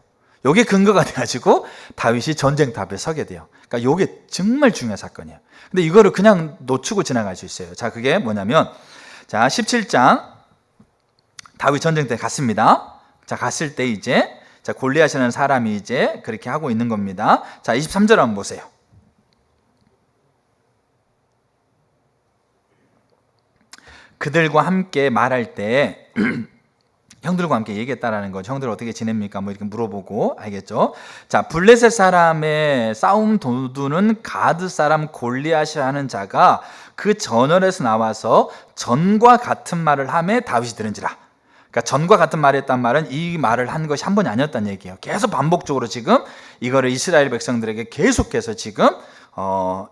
요게 근거가 돼가지고 다윗이 전쟁터 앞에 서게 돼요. 그러니까 요게 정말 중요한 사건이에요. 근데 이거를 그냥 놓치고 지나갈 수 있어요. 자, 그게 뭐냐면, 자, 17장 다윗 전쟁터에 갔습니다. 자, 갔을 때 이제 자, 골리앗이라는 사람이 이제 그렇게 하고 있는 겁니다. 자, 23절 한번 보세요. 그들과 함께 말할 때 형들과 함께 얘기했다라는 거죠. 형들 어떻게 지냅니까? 뭐 이렇게 물어보고, 알겠죠? 자, 블레셋 사람의 싸움 도두는 가드 사람 골리앗이라는 자가 그 전열에서 나와서 전과 같은 말을 하매 다윗이 들은지라. 그러니까 전과 같은 말을 했단 말은 이 말을 한 것이 한 번이 아니었다는 얘기예요. 계속 반복적으로 지금 이거를 이스라엘 백성들에게 계속해서 지금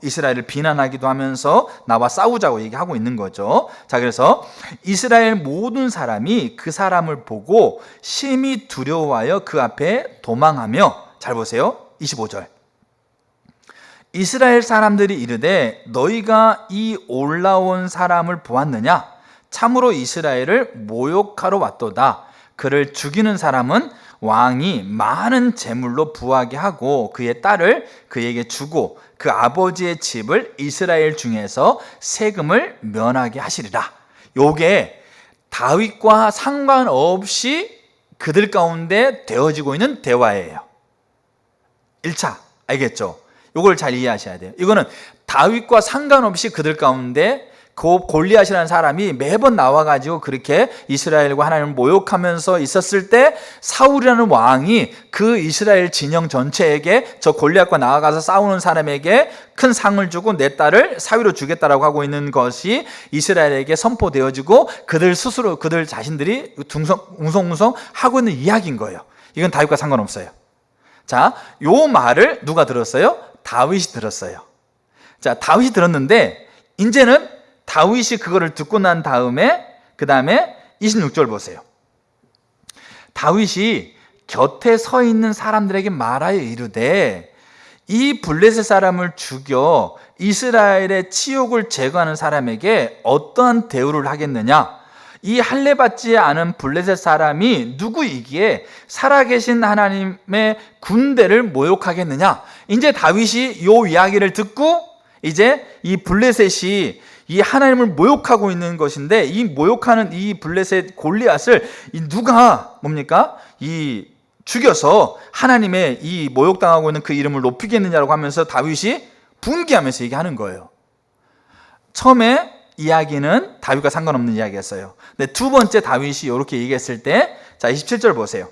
이스라엘을 비난하기도 하면서 나와 싸우자고 얘기하고 있는 거죠. 자, 그래서 이스라엘 모든 사람이 그 사람을 보고 심히 두려워하여 그 앞에 도망하며, 잘 보세요. 25절. 이스라엘 사람들이 이르되 너희가 이 올라온 사람을 보았느냐? 참으로 이스라엘을 모욕하러 왔도다. 그를 죽이는 사람은 왕이 많은 재물로 부하게 하고 그의 딸을 그에게 주고 그 아버지의 집을 이스라엘 중에서 세금을 면하게 하시리라. 요게 다윗과 상관없이 그들 가운데 되어지고 있는 대화예요. 1차, 알겠죠? 요걸 잘 이해하셔야 돼요. 이거는 다윗과 상관없이 그들 가운데 그 골리앗이라는 사람이 매번 나와가지고 그렇게 이스라엘과 하나님을 모욕하면서 있었을 때 사울이라는 왕이 그 이스라엘 진영 전체에게 저 골리앗과 나아가서 싸우는 사람에게 큰 상을 주고 내 딸을 사위로 주겠다라고 하고 있는 것이 이스라엘에게 선포되어지고 그들 스스로 그들 자신들이 웅성웅성 하고 있는 이야기인 거예요. 이건 다윗과 상관없어요. 자, 요 말을 누가 들었어요? 다윗이 들었어요. 자, 다윗이 들었는데 이제는 다윗이 그거를 듣고 난 다음에 그 다음에 26절 보세요. 다윗이 곁에 서 있는 사람들에게 말하여 이르되 이 블레셋 사람을 죽여 이스라엘의 치욕을 제거하는 사람에게 어떠한 대우를 하겠느냐? 이 할례 받지 않은 블레셋 사람이 누구이기에 살아계신 하나님의 군대를 모욕하겠느냐? 이제 다윗이 요 이야기를 듣고 이제 이 블레셋이 이 하나님을 모욕하고 있는 것인데 이 모욕하는 이 블레셋 골리앗을 누가 뭡니까? 이 죽여서 하나님의 이 모욕당하고 있는 그 이름을 높이겠느냐라고 하면서 다윗이 분개하면서 얘기하는 거예요. 처음에 이야기는 다윗과 상관없는 이야기였어요. 근데 두 번째 다윗이 이렇게 얘기했을 때, 자, 27절 보세요.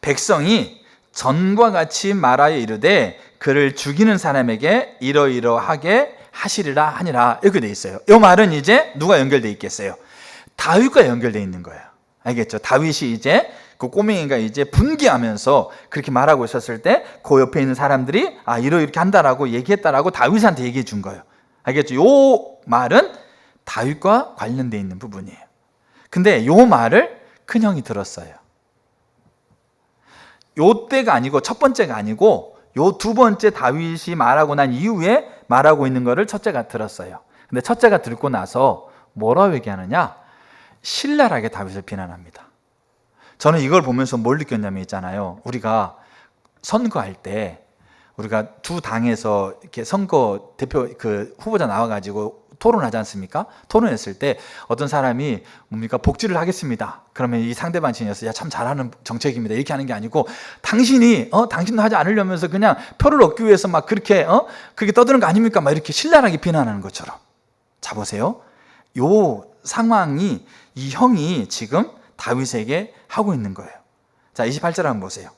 백성이 전과 같이 말하여 이르되 그를 죽이는 사람에게 이러이러하게 하시리라 하니라, 이렇게 돼 있어요. 이 말은 이제 누가 연결돼 있겠어요? 다윗과 연결돼 있는 거예요. 알겠죠? 다윗이 이제 그 꼬맹이가 이제 분개하면서 그렇게 말하고 있었을 때 그 옆에 있는 사람들이 이렇게 한다라고 얘기했다라고 다윗한테 얘기해 준 거예요. 알겠죠? 요 말은 다윗과 관련돼 있는 부분이에요. 근데 요 말을 큰형이 들었어요. 요 때가 아니고 첫 번째가 아니고 요 두 번째 다윗이 말하고 난 이후에 말하고 있는 거를 첫째가 들었어요. 근데 첫째가 듣고 나서 뭐라고 얘기하느냐? 신랄하게 다윗을 비난합니다. 저는 이걸 보면서 뭘 느꼈냐면 있잖아요. 우리가 선거할 때 우리가 두 당에서 이렇게 선거 대표 그 후보자 나와가지고 토론하지 않습니까? 토론했을 때 어떤 사람이 뭡니까? 복지를 하겠습니다. 그러면 이 상대방 진이어서 야, 참 잘하는 정책입니다. 이렇게 하는 게 아니고 당신도 하지 않으려면서 그냥 표를 얻기 위해서 막 그렇게 그렇게 떠드는 거 아닙니까? 막 이렇게 신랄하게 비난하는 것처럼. 자, 보세요. 요 상황이 이 형이 지금 다윗에게 하고 있는 거예요. 자, 28절 한번 보세요.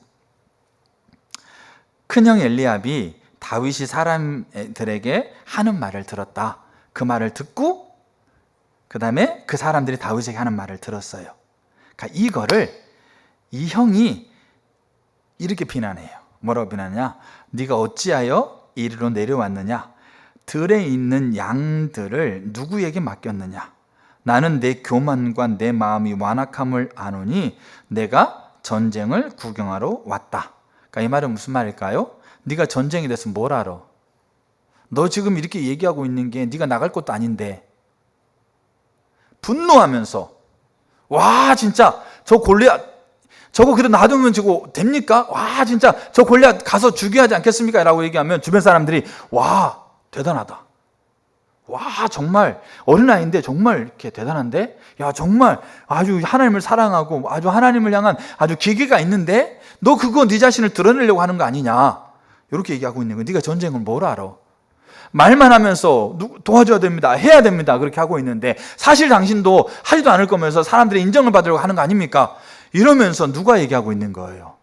큰형 엘리압이 다윗이 사람들에게 하는 말을 들었다. 그 말을 듣고 그 다음에 그 사람들이 다윗에게 하는 말을 들었어요. 그러니까 이거를 이 형이 이렇게 비난해요. 뭐라고 비난하냐? 네가 어찌하여 이리로 내려왔느냐? 들에 있는 양들을 누구에게 맡겼느냐? 나는 내 교만과 내 마음이 완악함을 아노니 내가 전쟁을 구경하러 왔다. 그러니까 이 말은 무슨 말일까요? 네가 전쟁이 됐으면 뭘 알아? 너 지금 이렇게 얘기하고 있는 게 네가 나갈 것도 아닌데. 분노하면서 와 진짜 저 골리앗 저거 그래도 놔두면 저거 됩니까? 와 진짜 저 골리앗 가서 죽여야 하지 않겠습니까? 라고 얘기하면 주변 사람들이 와 대단하다. 와 정말 어린아이인데 정말 이렇게 대단한데? 야 정말 아주 하나님을 사랑하고 아주 하나님을 향한 아주 기계가 있는데 너 그거 네 자신을 드러내려고 하는 거 아니냐? 이렇게 얘기하고 있는 거야. 네가 전쟁을 뭘 알아? 말만 하면서 도와줘야 됩니다. 해야 됩니다. 그렇게 하고 있는데 사실 당신도 하지도 않을 거면서 사람들의 인정을 받으려고 하는 거 아닙니까? 이러면서 누가 얘기하고 있는 거예요?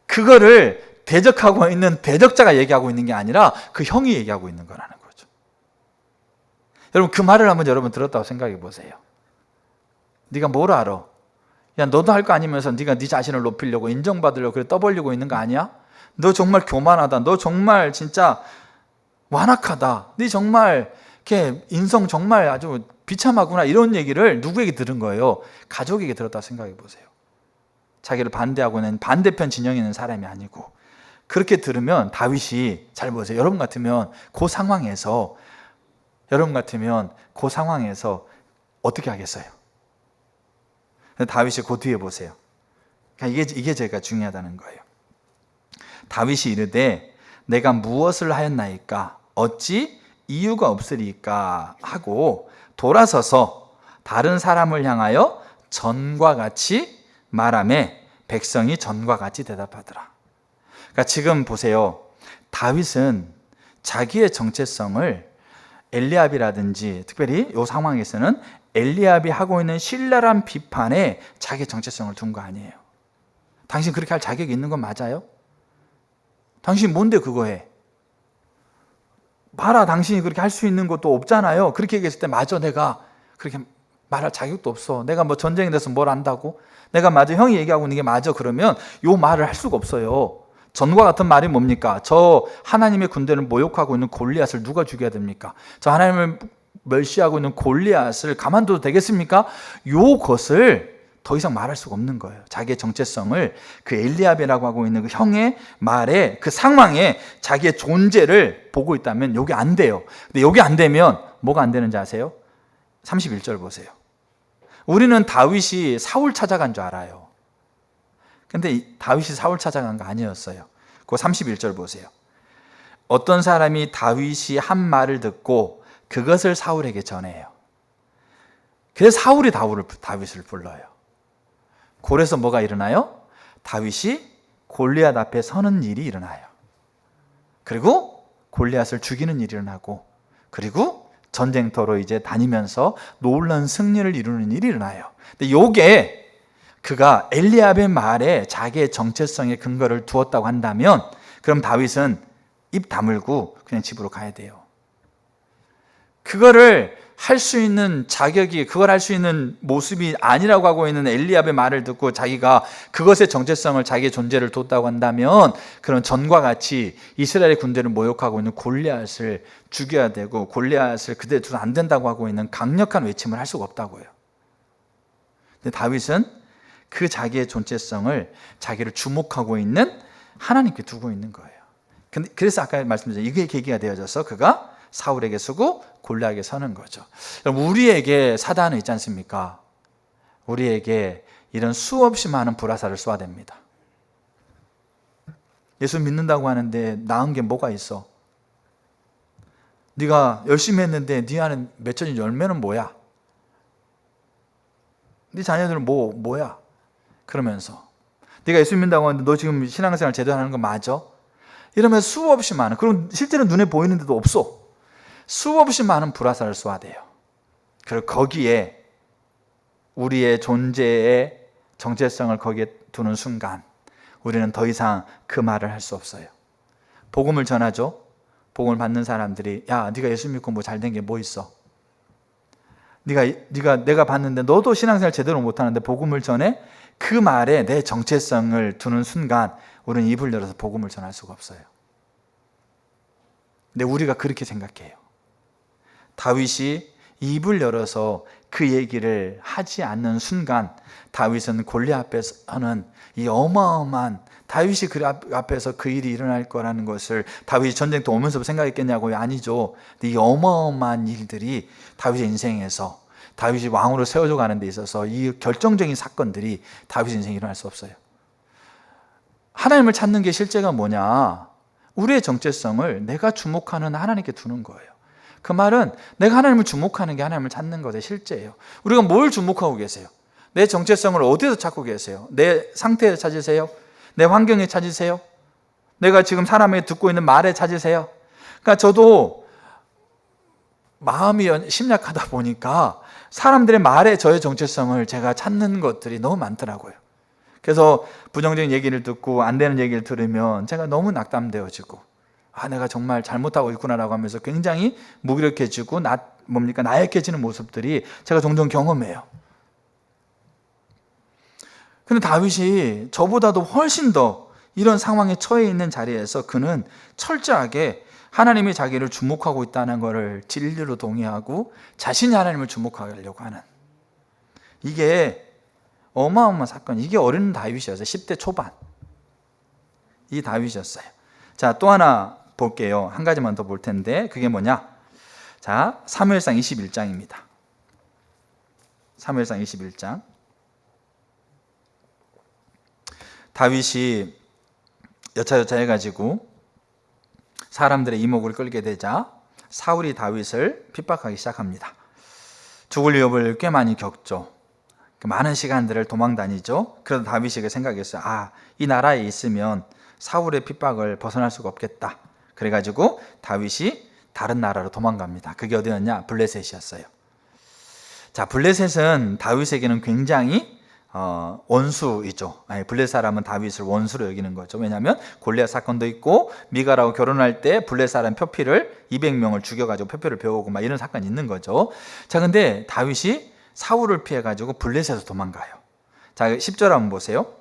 그거를 대적하고 있는 대적자가 얘기하고 있는 게 아니라 그 형이 얘기하고 있는 거라는 거죠. 여러분 그 말을 한번 여러분 들었다고 생각해 보세요. 네가 뭘 알아? 야 너도 할 거 아니면서 네가 네 자신을 높이려고 인정받으려고 그래 떠벌리고 있는 거 아니야? 너 정말 교만하다. 너 정말 진짜 완악하다. 네 정말 이렇게 인성 정말 아주 비참하구나. 이런 얘기를 누구에게 들은 거예요? 가족에게 들었다고 생각해 보세요. 자기를 반대하고 있는 반대편 진영에 있는 사람이 아니고. 그렇게 들으면 다윗이 잘 보세요. 여러분 같으면 그 상황에서 어떻게 하겠어요? 다윗이 그 뒤에 보세요. 이게 제가 중요하다는 거예요. 다윗이 이르되 내가 무엇을 하였나이까? 어찌 이유가 없으리까? 하고 돌아서서 다른 사람을 향하여 전과 같이 말하매 백성이 전과 같이 대답하더라. 그러니까 지금 보세요. 다윗은 자기의 정체성을 엘리압이라든지 특별히 이 상황에서는 엘리압이 하고 있는 신랄한 비판에 자기의 정체성을 둔 거 아니에요. 당신 그렇게 할 자격이 있는 건 맞아요? 당신 뭔데 그거 해? 봐라 당신이 그렇게 할 수 있는 것도 없잖아요. 그렇게 얘기했을 때 맞아 내가 그렇게 말할 자격도 없어. 내가 뭐 전쟁에 대해서 뭘 안다고? 내가 맞아 형이 얘기하고 있는 게 맞아 그러면 요 말을 할 수가 없어요. 전과 같은 말이 뭡니까? 저 하나님의 군대를 모욕하고 있는 골리앗을 누가 죽여야 됩니까? 저 하나님을 멸시하고 있는 골리앗을 가만둬도 되겠습니까? 요것을 더 이상 말할 수가 없는 거예요. 자기의 정체성을 그 엘리압이라고 하고 있는 그 형의 말에 그 상황에 자기의 존재를 보고 있다면 요게 안 돼요. 근데 요게 안 되면 뭐가 안 되는지 아세요? 31절 보세요. 우리는 다윗이 사울 찾아간 줄 알아요. 근데 다윗이 사울 찾아간 거 아니었어요. 그 31절 보세요. 어떤 사람이 다윗이 한 말을 듣고 그것을 사울에게 전해요. 그래서 사울이 다윗을 불러요. 그래서 뭐가 일어나요? 다윗이 골리앗 앞에 서는 일이 일어나요. 그리고 골리앗을 죽이는 일이 일어나고 그리고 전쟁터로 이제 다니면서 놀라운 승리를 이루는 일이 일어나요. 근데 요게 그가 엘리압의 말에 자기의 정체성의 근거를 두었다고 한다면 그럼 다윗은 입 다물고 그냥 집으로 가야 돼요. 그거를 할 수 있는 자격이 그걸 할 수 있는 모습이 아니라고 하고 있는 엘리압의 말을 듣고 자기가 그것의 정체성을 자기의 존재를 뒀다고 한다면 그런 전과 같이 이스라엘의 군대를 모욕하고 있는 골리앗을 죽여야 되고 골리앗을 그대로 두면 안 된다고 하고 있는 강력한 외침을 할 수가 없다고요. 근데 다윗은 그 자기의 존재성을 자기를 주목하고 있는 하나님께 두고 있는 거예요. 그래서 아까 말씀드렸죠. 이게 계기가 되어져서 그가 사울에게 서고 골리앗에게 서는 거죠. 우리에게 사단은 있지 않습니까? 우리에게 이런 수없이 많은 불화살을 쏘아댑니다. 예수 믿는다고 하는데 나은 게 뭐가 있어? 네가 열심히 했는데 네 안에 맺혀진 열매는 뭐야? 네 자녀들은 뭐야? 그러면서 네가 예수 믿는다고 하는데 너 지금 신앙생활 제대로 하는 거 맞아? 이러면서 수없이 많은, 그리고 실제로 눈에 보이는데도 없어. 수없이 많은 불화살을 쏘아대요. 그리고 거기에 우리의 존재의 정체성을 거기에 두는 순간 우리는 더 이상 그 말을 할 수 없어요. 복음을 전하죠. 복음을 받는 사람들이 야 네가 예수 믿고 뭐 잘된 게 뭐 있어? 내가 봤는데 너도 신앙생활 제대로 못하는데 복음을 전해? 그 말에 내 정체성을 두는 순간 우리는 입을 열어서 복음을 전할 수가 없어요. 근데 우리가 그렇게 생각해요. 다윗이 입을 열어서 그 얘기를 하지 않는 순간 다윗은 골리앗 앞에서는 이 어마어마한, 다윗이 그 앞에서 그 일이 일어날 거라는 것을 다윗이 전쟁터 오면서 생각했겠냐고요? 아니죠. 근데 이 어마어마한 일들이 다윗의 인생에서, 다윗이 왕으로 세워져 가는 데 있어서 이 결정적인 사건들이 다윗의 인생에 일어날 수 없어요. 하나님을 찾는 게 실제가 뭐냐? 우리의 정체성을 내가 주목하는 하나님께 두는 거예요. 그 말은 내가 하나님을 주목하는 게 하나님을 찾는 것의 실제예요. 우리가 뭘 주목하고 계세요? 내 정체성을 어디서 찾고 계세요? 내 상태에 찾으세요? 내 환경에 찾으세요? 내가 지금 사람에게 듣고 있는 말에 찾으세요? 그러니까 저도 마음이 심약하다 보니까 사람들의 말에 저의 정체성을 제가 찾는 것들이 너무 많더라고요. 그래서 부정적인 얘기를 듣고 안 되는 얘기를 들으면 제가 너무 낙담되어지고, 내가 정말 잘못하고 있구나라고 하면서 굉장히 무기력해지고 나약해지는 모습들이 제가 종종 경험해요. 근데 다윗이 저보다도 훨씬 더 이런 상황에 처해 있는 자리에서 그는 철저하게 하나님이 자기를 주목하고 있다는 것을 진리로 동의하고 자신이 하나님을 주목하려고 하는, 이게 어마어마한 사건, 이게 어린 다윗이었어요. 10대 초반 이 다윗이었어요. 자, 또 하나 볼게요. 한 가지만 더 볼 텐데 그게 뭐냐? 자, 사무엘상 21장입니다. 사무엘상 21장. 다윗이 여차여차 해가지고 사람들의 이목을 끌게 되자 사울이 다윗을 핍박하기 시작합니다. 죽을 위협을 꽤 많이 겪죠. 많은 시간들을 도망다니죠. 그래서 다윗이 생각했어요. 이 나라에 있으면 사울의 핍박을 벗어날 수가 없겠다. 그래가지고 다윗이 다른 나라로 도망갑니다. 그게 어디였냐? 블레셋이었어요. 자, 블레셋은 다윗에게는 굉장히 원수이죠. 블레셋 사람은 다윗을 원수로 여기는 거죠. 왜냐하면 골리앗 사건도 있고 미갈하고 결혼할 때 블레셋 사람 표피를 200명을 죽여가지고 표피를 배우고 이런 사건이 있는 거죠. 자, 근데 다윗이 사울을 피해가지고 블레셋에서 도망가요. 자, 10절 한번 보세요.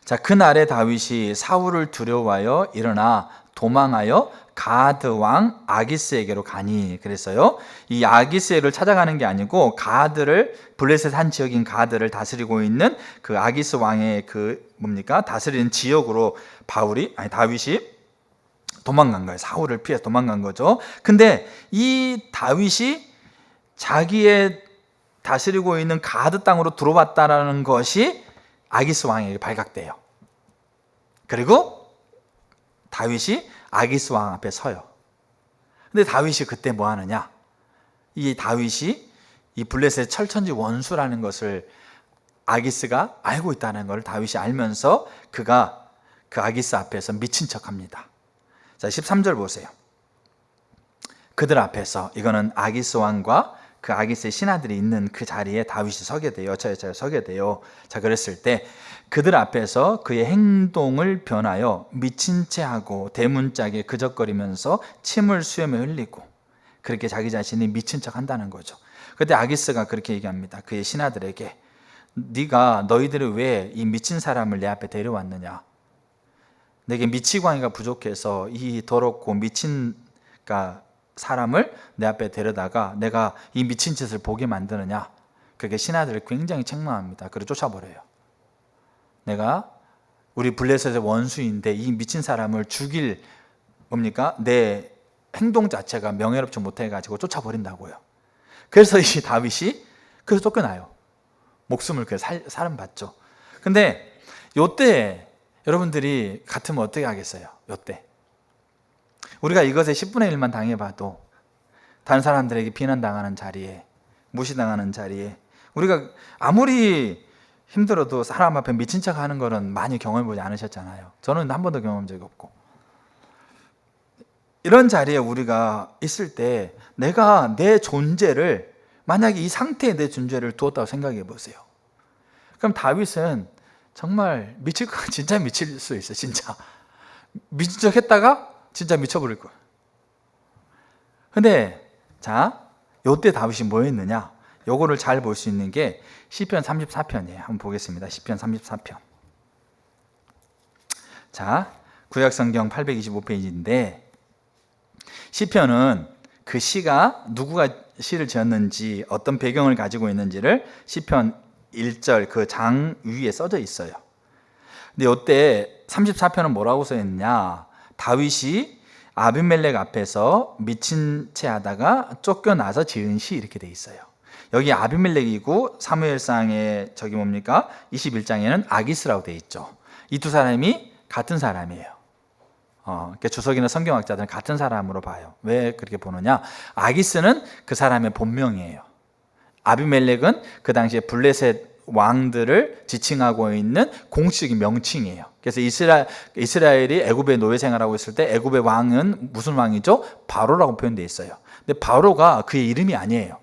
자, 그날에 다윗이 사울을 두려워하여 일어나 도망하여 가드 왕 아기스에게로 가니. 그랬어요. 이 아기스를 찾아가는 게 아니고 가드를, 블레셋 한 지역인 가드를 다스리고 있는 그 아기스 왕의 다스리는 지역으로 다윗이 도망간 거예요. 사울을 피해서 도망간 거죠. 근데 이 다윗이 자기의 다스리고 있는 가드 땅으로 들어왔다라는 것이 아기스 왕에게 발각돼요. 그리고 다윗이 아기스 왕 앞에 서요. 근데 다윗이 그때 뭐 하느냐? 이 다윗이 이 블레셋의 철천지 원수라는 것을 아기스가 알고 있다는 걸 다윗이 알면서 그가 그 아기스 앞에서 미친 척합니다. 자, 13절 보세요. 그들 앞에서, 이거는 아기스 왕과 그 아기스의 신하들이 있는 그 자리에 다윗이 서게 돼요. 여차여차 서게 돼요. 자, 그랬을 때 그들 앞에서 그의 행동을 변하여 미친 채 하고 대문짝에 그적거리면서 침을 수염에 흘리고 그렇게 자기 자신이 미친 척 한다는 거죠. 그때 아기스가 그렇게 얘기합니다. 그의 신하들에게, 너희들이 왜 이 미친 사람을 내 앞에 데려왔느냐? 내게 미치광이가 부족해서 이 더럽고 미친 사람을 내 앞에 데려다가 내가 이 미친 짓을 보게 만드느냐? 그게 신하들을 굉장히 책망합니다. 그리고 쫓아버려요. 내가 우리 블레셋의 원수인데 이 미친 사람을 죽일 내 행동 자체가 명예롭지 못해가지고 쫓아버린다고요. 그래서 이 다윗이 그래서 쫓겨나요. 목숨을 살인받죠. 근데 요때 여러분들이 같으면 어떻게 하겠어요? 요때 우리가 이것의 10분의 1만 당해봐도 다른 사람들에게 비난당하는 자리에, 무시당하는 자리에 우리가 아무리 힘들어도 사람 앞에 미친 척 하는 거는 많이 경험해보지 않으셨잖아요. 저는 한 번도 경험한 적이 없고. 이런 자리에 우리가 있을 때 내가 내 존재를, 만약에 이 상태에 내 존재를 두었다고 생각해 보세요. 그럼 다윗은 정말 진짜 미칠 수 있어요. 진짜 미친 척 했다가 진짜 미쳐버릴 거예요. 근데 자, 요때 다윗이 뭐 했느냐? 요거를 잘 볼 수 있는 게 시편 34편이에요. 한번 보겠습니다. 시편 34편. 자, 구약성경 825페이지인데 시편은 그 시가 누구가 시를 지었는지 어떤 배경을 가지고 있는지를 시편 1절 그 장 위에 써져 있어요. 근데 이때 34편은 뭐라고 써 있느냐? 다윗이 아비멜렉 앞에서 미친 채 하다가 쫓겨나서 지은 시 이렇게 돼 있어요. 여기 아비멜렉이고 사무엘상의 저기 뭡니까? 21장에는 아기스라고 돼 있죠. 이 두 사람이 같은 사람이에요. 그러니까 주석이나 성경학자들은 같은 사람으로 봐요. 왜 그렇게 보느냐? 아기스는 그 사람의 본명이에요. 아비멜렉은 그 당시에 블레셋 왕들을 지칭하고 있는 공식적인 명칭이에요. 그래서 이스라엘이 애굽의 노예 생활하고 있을 때 애굽의 왕은 무슨 왕이죠? 바로라고 표현되어 있어요. 근데 바로가 그의 이름이 아니에요.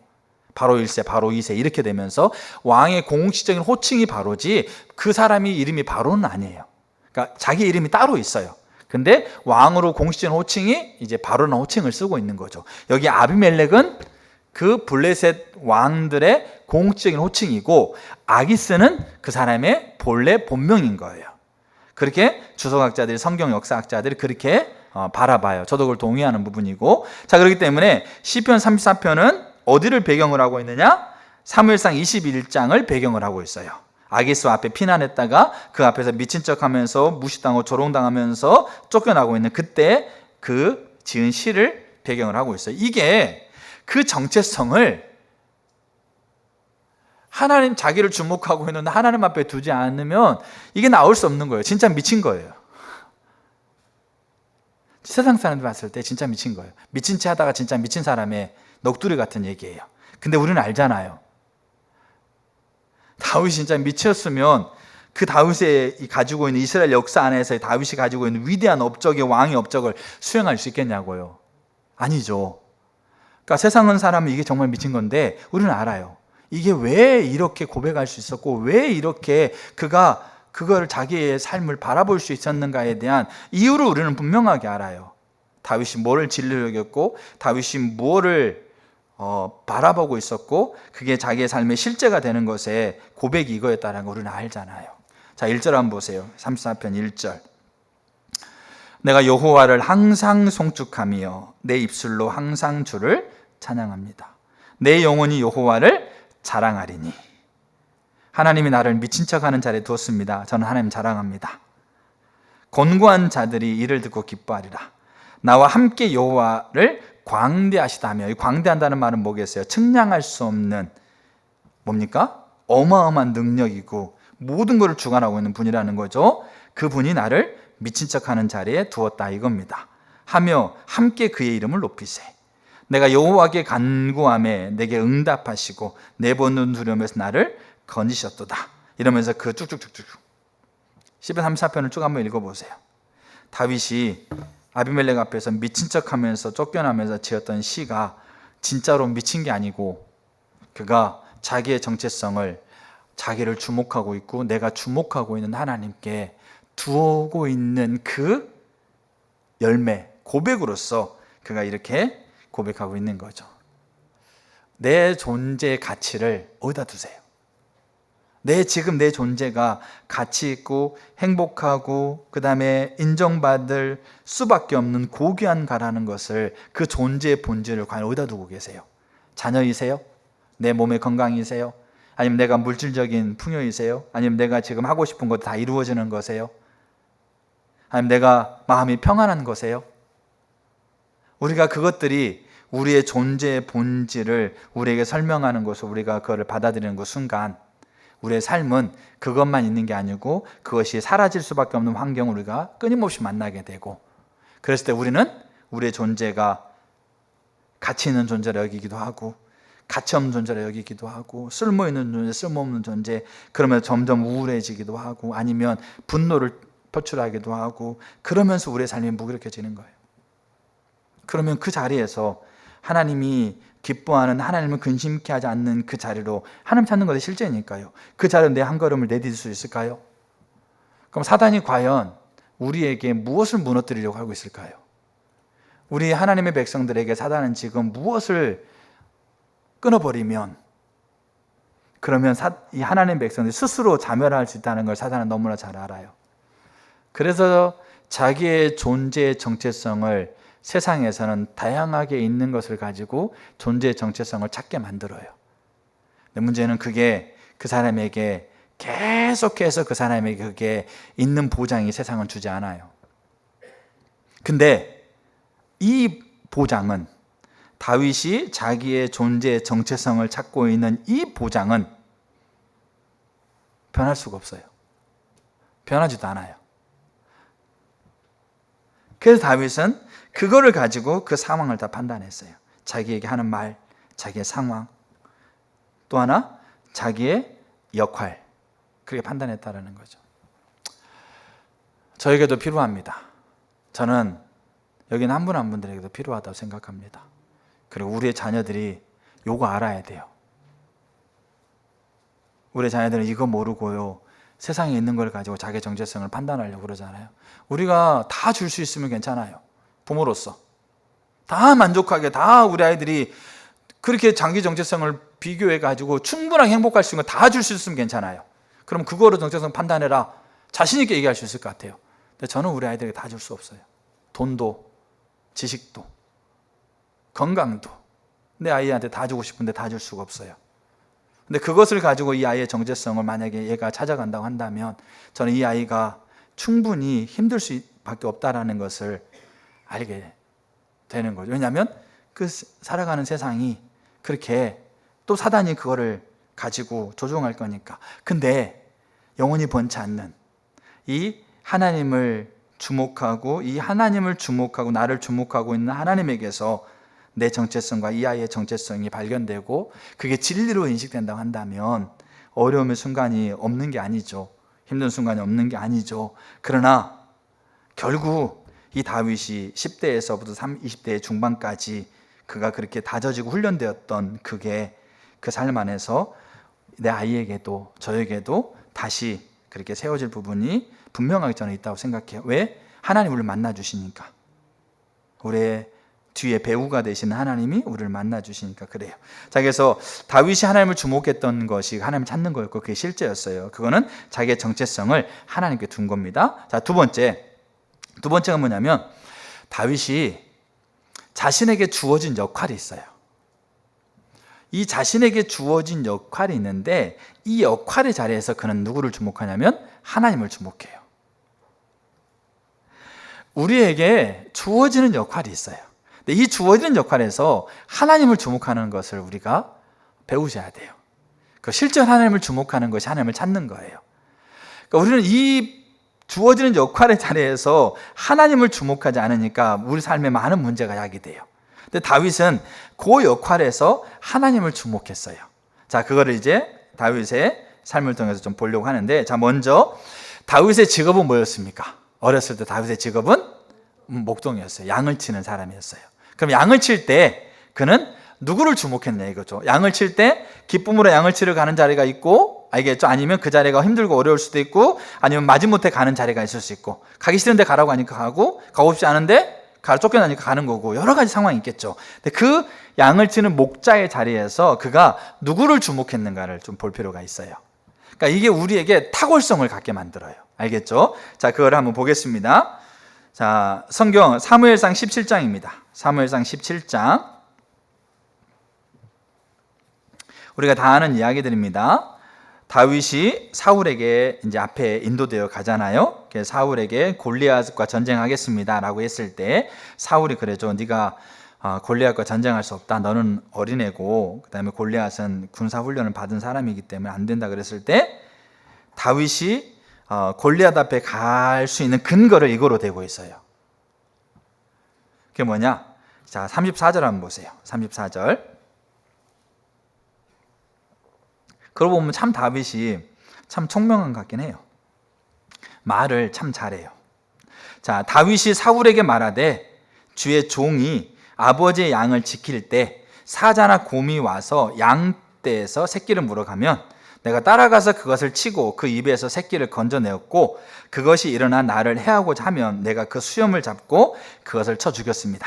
바로 1세, 바로 2세 이렇게 되면서 왕의 공식적인 호칭이 바로지 그 사람이 이름이 바로는 아니에요. 그러니까 자기 이름이 따로 있어요. 근데 왕으로 공식적인 호칭이 이제 바로라는 호칭을 쓰고 있는 거죠. 여기 아비멜렉은 그 블레셋 왕들의 공식적인 호칭이고 아기스는 그 사람의 본래 본명인 거예요. 그렇게 주석학자들이, 성경 역사학자들이 그렇게 바라봐요. 저도 그걸 동의하는 부분이고, 자, 그렇기 때문에 시편 34편은 어디를 배경을 하고 있느냐? 사무엘상 21장을 배경을 하고 있어요. 아기스 앞에 피난했다가 그 앞에서 미친 척하면서 무시당하고 조롱당하면서 쫓겨나고 있는 그때 그 지은 시를 배경을 하고 있어요. 이게 그 정체성을 하나님, 자기를 주목하고 있는 하나님 앞에 두지 않으면 이게 나올 수 없는 거예요. 진짜 미친 거예요. 세상 사람들 봤을 때 진짜 미친 거예요. 미친 채 하다가 진짜 미친 사람의 넋두리 같은 얘기예요. 근데 우리는 알잖아요. 다윗이 진짜 미쳤으면 그 다윗이 가지고 있는 이스라엘 역사 안에서 다윗이 가지고 있는 위대한 업적의 왕의 업적을 수행할 수 있겠냐고요. 아니죠. 그러니까 세상은 사람은 이게 정말 미친 건데 우리는 알아요. 이게 왜 이렇게 고백할 수 있었고 왜 이렇게 그가 그걸 자기의 삶을 바라볼 수 있었는가에 대한 이유를 우리는 분명하게 알아요. 다윗이 뭐를 진리로 여겼고 다윗이 뭐를 바라보고 있었고 그게 자기의 삶의 실제가 되는 것에 고백이 이거였다는 걸 우리는 알잖아요. 자, 1절 한번 보세요. 34편 1절. 내가 여호와를 항상 송축하며 내 입술로 항상 주를 찬양합니다. 내 영혼이 여호와를 자랑하리니. 하나님이 나를 미친 척하는 자리에 두었습니다. 저는 하나님 자랑합니다. 곤고한 자들이 이를 듣고 기뻐하리라. 나와 함께 여호와를 광대하시다며. 이 광대한다는 말은 뭐겠어요? 측량할 수 없는 뭡니까? 어마어마한 능력이고 모든 것을 주관하고 있는 분이라는 거죠. 그분이 나를 미친 척하는 자리에 두었다 이겁니다. 하며 함께 그의 이름을 높이세. 내가 여호와께 간구하매 내게 응답하시고 내 보는 두려움에서 나를 건지셨도다. 이러면서 그 쭉쭉쭉쭉 시편 34편을 쭉 한번 읽어보세요. 다윗이 아비멜렉 앞에서 미친 척하면서 쫓겨나면서 지었던 시가 진짜로 미친 게 아니고 그가 자기의 정체성을 자기를 주목하고 있고 내가 주목하고 있는 하나님께 두고 있는 그 열매, 고백으로서 그가 이렇게 고백하고 있는 거죠. 내 존재의 가치를 어디다 두세요? 지금 내 존재가 가치 있고 행복하고 그 다음에 인정받을 수밖에 없는 고귀한 가라는 것을 그 존재의 본질을 과연 어디다 두고 계세요? 자녀이세요? 내 몸의 건강이세요? 아니면 내가 물질적인 풍요이세요? 아니면 내가 지금 하고 싶은 것 다 이루어지는 거세요? 아니면 내가 마음이 평안한 거세요? 우리가 그것들이 우리의 존재의 본질을 우리에게 설명하는 것을 우리가 그거를 받아들이는 그 순간 우리의 삶은 그것만 있는 게 아니고 그것이 사라질 수밖에 없는 환경을 우리가 끊임없이 만나게 되고 그랬을 때 우리는 우리의 존재가 가치 있는 존재로 여기기도 하고 가치 없는 존재로 여기기도 하고 쓸모있는 존재, 쓸모없는 존재 그러면 점점 우울해지기도 하고 아니면 분노를 표출하기도 하고 그러면서 우리의 삶이 무기력해지는 거예요. 그러면 그 자리에서 하나님이 기뻐하는 하나님을 근심케 하지 않는 그 자리로 하나님 찾는 것이 실제니까요. 그 자리로 내 한 걸음을 내디딜 수 있을까요? 그럼 사단이 과연 우리에게 무엇을 무너뜨리려고 하고 있을까요? 우리 하나님의 백성들에게 사단은 지금 무엇을 끊어버리면 그러면 이 하나님의 백성들이 스스로 자멸할 수 있다는 걸 사단은 너무나 잘 알아요. 그래서 자기의 존재의 정체성을 세상에서는 다양하게 있는 것을 가지고 존재의 정체성을 찾게 만들어요. 근데 문제는 그게 그 사람에게 계속해서 그 사람에게 그게 있는 보장이 세상은 주지 않아요. 근데 이 보장은, 다윗이 자기의 존재의 정체성을 찾고 있는 이 보장은 변할 수가 없어요. 변하지도 않아요. 그래서 다윗은 그거를 가지고 그 상황을 다 판단했어요. 자기에게 하는 말, 자기의 상황, 또 하나 자기의 역할, 그렇게 판단했다라는 거죠. 저에게도 필요합니다. 저는 여기는 한 분 한 분들에게도 필요하다고 생각합니다. 그리고 우리의 자녀들이 요거 알아야 돼요. 우리의 자녀들은 이거 모르고요, 세상에 있는 걸 가지고 자기 정체성을 판단하려고 그러잖아요. 우리가 다 줄 수 있으면 괜찮아요. 부모로서 다 만족하게, 다 우리 아이들이 그렇게 자기 정체성을 비교해 가지고 충분하게 행복할 수 있는 거 다 줄 수 있으면 괜찮아요. 그럼 그거로 정체성 판단해라, 자신 있게 얘기할 수 있을 것 같아요. 근데 저는 우리 아이들에게 다 줄 수 없어요. 돈도, 지식도, 건강도 내 아이한테 다 주고 싶은데 다 줄 수가 없어요. 근데 그것을 가지고 이 아이의 정체성을 만약에 얘가 찾아간다고 한다면 저는 이 아이가 충분히 힘들 수밖에 없다라는 것을 알게 되는 거죠. 왜냐하면 그 살아가는 세상이 그렇게 또 사단이 그거를 가지고 조종할 거니까. 근데 영원히 번치 않는 이 하나님을 주목하고, 이 하나님을 주목하고 나를 주목하고 있는 하나님에게서 내 정체성과 이 아이의 정체성이 발견되고 그게 진리로 인식된다고 한다면 어려움의 순간이 없는 게 아니죠. 힘든 순간이 없는 게 아니죠. 그러나 결국 이 다윗이 10대에서부터 20대 중반까지 그가 그렇게 다져지고 훈련되었던 그게 그 삶 안에서 내 아이에게도 저에게도 다시 그렇게 세워질 부분이 분명하게 저는 있다고 생각해요. 왜? 하나님 우리를 만나 주시니까. 우리의 뒤에 배우가 되시는 하나님이 우리를 만나 주시니까 그래요. 자, 그래서 다윗이 하나님을 주목했던 것이 하나님을 찾는 거였고 그게 실제였어요. 그거는 자기의 정체성을 하나님께 둔 겁니다. 자, 두 번째가 뭐냐면 다윗이 자신에게 주어진 역할이 있어요. 이 자신에게 주어진 역할이 있는데 이 역할의 자리에서 그는 누구를 주목하냐면 하나님을 주목해요. 우리에게 주어지는 역할이 있어요. 근데 이 주어지는 역할에서 하나님을 주목하는 것을 우리가 배우셔야 돼요. 실제 하나님을 주목하는 것이 하나님을 찾는 거예요. 그러니까 우리는 이 주어지는 역할의 자리에서 하나님을 주목하지 않으니까 우리 삶에 많은 문제가 야기돼요. 근데 다윗은 그 역할에서 하나님을 주목했어요. 자, 그거를 이제 다윗의 삶을 통해서 좀 보려고 하는데, 자, 먼저 다윗의 직업은 뭐였습니까? 어렸을 때 다윗의 직업은 목동이었어요. 양을 치는 사람이었어요. 그럼 양을 칠 때 그는 누구를 주목했냐 이거죠. 양을 칠 때 기쁨으로 양을 치러 가는 자리가 있고, 알겠죠? 아니면 그 자리가 힘들고 어려울 수도 있고, 아니면 마지못해 가는 자리가 있을 수 있고, 가기 싫은데 가라고 하니까 가고, 가고 싶지 않은데 쫓겨나니까 가는 거고, 여러 가지 상황이 있겠죠. 근데 그 양을 치는 목자의 자리에서 그가 누구를 주목했는가를 좀 볼 필요가 있어요. 그러니까 이게 우리에게 탁월성을 갖게 만들어요. 알겠죠? 자, 그걸 한번 보겠습니다. 자, 성경 사무엘상 17장입니다. 사무엘상 17장. 우리가 다 아는 이야기들입니다. 다윗이 사울에게 이제 앞에 인도되어 가잖아요. 그래서 사울에게 골리앗과 전쟁하겠습니다라고 했을 때 사울이 그러죠. 네가 골리앗과 전쟁할 수 없다. 너는 어린애고 그다음에 골리앗은 군사 훈련을 받은 사람이기 때문에 안 된다 그랬을 때 다윗이 골리앗 앞에 갈 수 있는 근거를 이거로 대고 있어요. 그게 뭐냐? 자, 34절 한번 보세요. 34절. 그러고 보면 참 다윗이 참 총명한 것 같긴 해요. 말을 참 잘해요. 자, 다윗이 사울에게 말하되 주의 종이 아버지의 양을 지킬 때 사자나 곰이 와서 양떼에서 새끼를 물어가면 내가 따라가서 그것을 치고 그 입에서 새끼를 건져내었고 그것이 일어나 나를 해하고자 하면 내가 그 수염을 잡고 그것을 쳐 죽였습니다.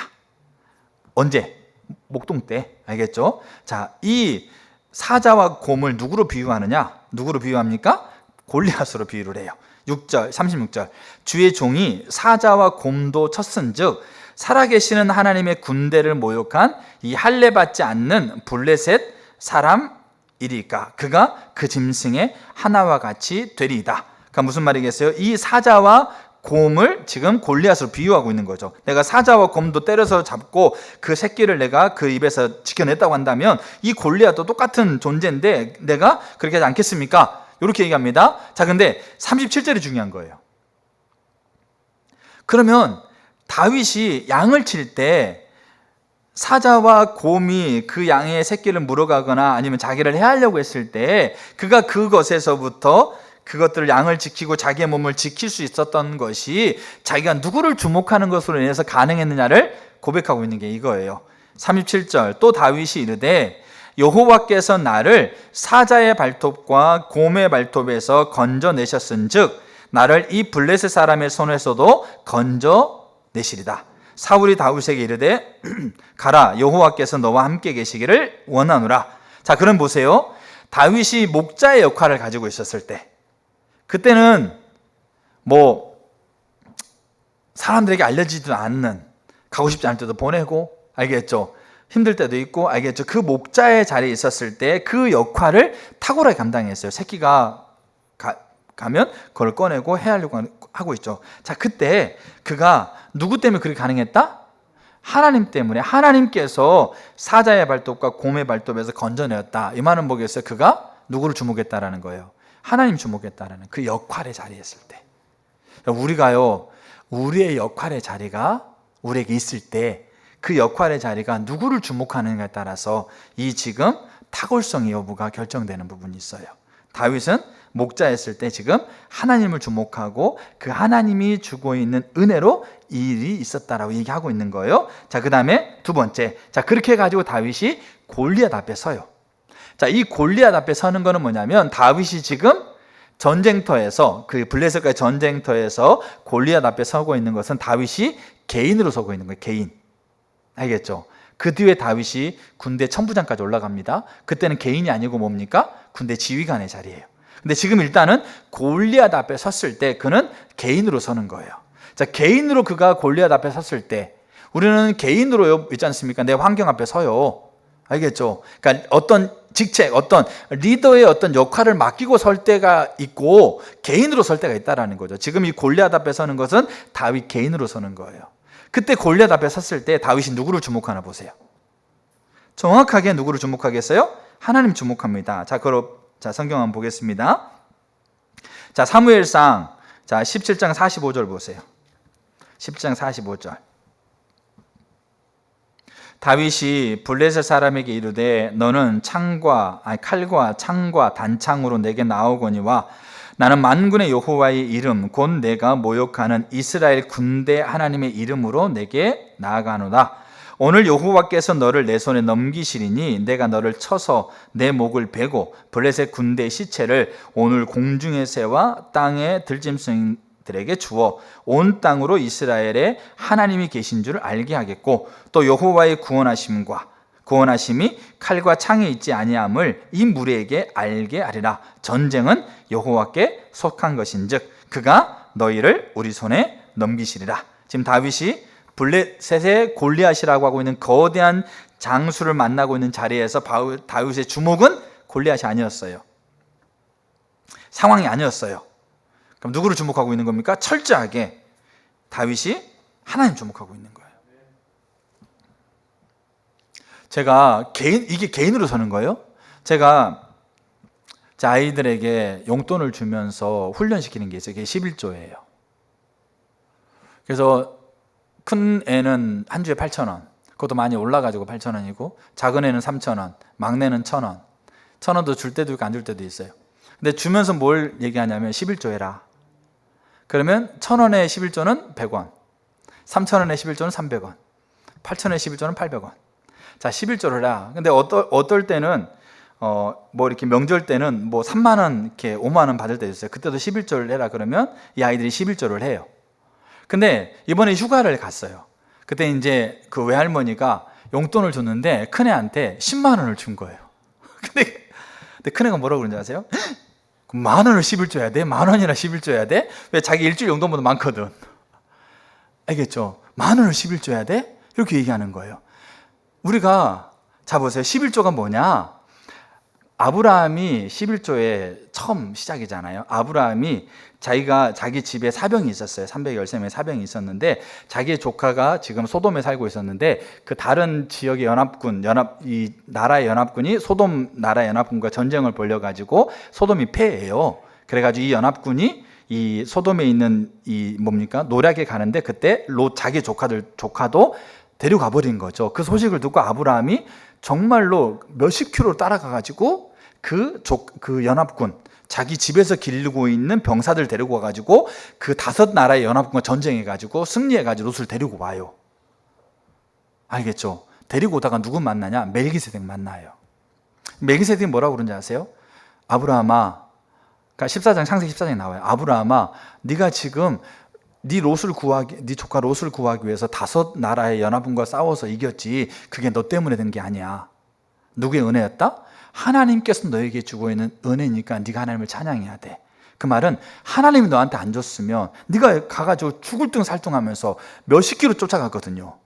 언제? 목동 때. 알겠죠? 자, 이 사자와 곰을 누구로 비유하느냐? 누구로 비유합니까? 골리앗으로 비유를 해요. 36절 주의 종이 사자와 곰도 쳤은즉 살아계시는 하나님의 군대를 모욕한 이 할례 받지 않는 블레셋 사람이리까 그가 그 짐승의 하나와 같이 되리이다. 그러니까 무슨 말이겠어요? 이 사자와 곰을 지금 골리앗으로 비유하고 있는 거죠. 내가 사자와 곰도 때려서 잡고 그 새끼를 내가 그 입에서 지켜냈다고 한다면 이 골리앗도 똑같은 존재인데 내가 그렇게 하지 않겠습니까? 이렇게 얘기합니다. 자, 근데 37절이 중요한 거예요. 그러면 다윗이 양을 칠 때 사자와 곰이 그 양의 새끼를 물어가거나 아니면 자기를 해하려고 했을 때 그가 그것에서부터 그것들을 양을 지키고 자기의 몸을 지킬 수 있었던 것이 자기가 누구를 주목하는 것으로 인해서 가능했느냐를 고백하고 있는 게 이거예요. 37절 또 다윗이 이르되 여호와께서 나를 사자의 발톱과 곰의 발톱에서 건져내셨은즉 나를 이 블레셋 사람의 손에서도 건져내시리다. 사울이 다윗에게 이르되 가라 여호와께서 너와 함께 계시기를 원하노라. 자, 그럼 보세요. 다윗이 목자의 역할을 가지고 있었을 때 그때는 뭐 사람들에게 알려지지도 않는, 가고 싶지 않을 때도 보내고, 알겠죠? 힘들 때도 있고, 알겠죠? 그 목자의 자리에 있었을 때 그 역할을 탁월하게 감당했어요. 새끼가 가면 그걸 꺼내고 해하려고 하고 있죠. 자, 그때 그가 누구 때문에 그렇게 가능했다? 하나님 때문에. 하나님께서 사자의 발톱과 곰의 발톱에서 건져내었다. 이 말은 뭐겠어요? 그가 누구를 주목했다라는 거예요. 하나님 주목했다라는 그 역할의 자리에 있을 때. 우리가요, 우리의 역할의 자리가 우리에게 있을 때 그 역할의 자리가 누구를 주목하는가에 따라서 이 지금 탁월성의 여부가 결정되는 부분이 있어요. 다윗은 목자였을 때 지금 하나님을 주목하고 그 하나님이 주고 있는 은혜로 이 일이 있었다라고 얘기하고 있는 거예요. 자, 그 다음에 두 번째. 자, 그렇게 해가지고 다윗이 골리앗 앞에 서요. 자, 이 골리앗 앞에 서는 거는 뭐냐면 다윗이 지금 전쟁터에서 그 블레셋과의 전쟁터에서 골리앗 앞에 서고 있는 것은 다윗이 개인으로 서고 있는 거예요. 개인. 알겠죠? 그 뒤에 다윗이 군대 천부장까지 올라갑니다. 그때는 개인이 아니고 뭡니까? 군대 지휘관의 자리예요. 근데 지금 일단은 골리앗 앞에 섰을 때 그는 개인으로 서는 거예요. 자, 개인으로 그가 골리앗 앞에 섰을 때 우리는 개인으로 있지 않습니까? 내 환경 앞에 서요. 알겠죠? 그러니까 어떤 직책, 어떤 리더의 어떤 역할을 맡기고 설 때가 있고 개인으로 설 때가 있다라는 거죠. 지금 이 골리앗 앞에 서는 것은 다윗 개인으로 서는 거예요. 그때 골리앗 앞에 섰을 때 다윗이 누구를 주목하나 보세요. 정확하게 누구를 주목하겠어요? 하나님 주목합니다. 자, 그럼 성경 한번 보겠습니다. 자, 사무엘상 17장 45절 보세요. 17장 45절. 다윗이 블레셋 사람에게 이르되 너는 칼과 창과 단창으로 내게 나오거니와 나는 만군의 여호와의 이름 곧 내가 모욕하는 이스라엘 군대 하나님의 이름으로 내게 나아가노라. 오늘 여호와께서 너를 내 손에 넘기시리니 내가 너를 쳐서 내 목을 베고 블레셋 군대의 시체를 오늘 공중의 새와 땅의 들짐승들에게 주어 온 땅으로 이스라엘에 하나님이 계신 줄 알게 하겠고 또 여호와의 구원하심이 칼과 창에 있지 아니함을 이 무리에게 알게 하리라. 전쟁은 여호와께 속한 것인즉 그가 너희를 우리 손에 넘기시리라. 지금 다윗이 블레셋의 골리앗이라고 하고 있는 거대한 장수를 만나고 있는 자리에서 다윗의 주목은 골리앗이 아니었어요. 상황이 아니었어요. 그럼 누구를 주목하고 있는 겁니까? 철저하게 다윗이 하나님 주목하고 있는 거예요. 제가 이게 개인으로 서는 거예요. 제가 제 아이들에게 용돈을 주면서 훈련시키는 게 있어요. 그게 11조예요. 그래서 큰 애는 한 주에 8,000원. 그것도 많이 올라가지고 8,000원이고 작은 애는 3,000원, 막내는 1,000원. 1,000원도 줄 때도 있고 안 줄 때도 있어요. 근데 주면서 뭘 얘기하냐면 11조 해라. 그러면 1,000원에 11조는 100원, 3,000원에 11조는 300원, 8,000원에 11조는 800원. 자, 11조를 해라. 근데 어떨 때는 뭐 이렇게 명절 때는 뭐 3만 원, 이렇게 5만 원 받을 때도 있어요. 그때도 11조를 해라 그러면 이 아이들이 11조를 해요. 근데 이번에 휴가를 갔어요. 그때 이제 그 외할머니가 용돈을 줬는데 큰애한테 10만 원을 준 거예요. 근데 큰애가 뭐라고 그러는지 아세요? 그럼 10,000원을 11조 해야 돼? 10,000원이나 11조 해야 돼? 왜 자기 일주일 용돈보다 많거든. 알겠죠? 10,000원을 11조야 돼? 이렇게 얘기하는 거예요. 우리가 자 보세요. 11조가 뭐냐? 아브라함이 11조의 처음 시작이잖아요. 아브라함이 자기 집에 사병이 있었어요. 313명의 사병이 있었는데 자기의 조카가 지금 소돔에 살고 있었는데 그 다른 지역의 이 나라의 연합군이 소돔 나라의 연합군과 전쟁을 벌여가지고 소돔이 패해요. 그래가지고 이 연합군이 이 소돔에 있는 이 노략에 가는데 그때 롯 자기 조카도 데려가 버린 거죠. 그 소식을 듣고 아브라함이 정말로 몇십 킬로 따라가가지고 그 연합군 자기 집에서 기르고 있는 병사들 데리고 와가지고 그 5나라의 연합군과 전쟁해가지고 승리해가지고 롯을 데리고 와요. 알겠죠? 데리고 오다가 누구 만나냐? 멜기세덱 만나요. 멜기세덱이 뭐라고 그런지 아세요? 아브라함아, 그러니까 14장 창세기 14장에 나와요. 아브라함아, 네가 지금 네 조카 롯을 구하기 위해서 5나라의 연합군과 싸워서 이겼지. 그게 너 때문에 된 게 아니야. 누구의 은혜였다? 하나님께서 너에게 주고 있는 은혜니까 네가 하나님을 찬양해야 돼. 그 말은 하나님이 너한테 안 줬으면 네가 가가지고 죽을 등 살뚱하면서 몇십 킬로 쫓아갔거든요.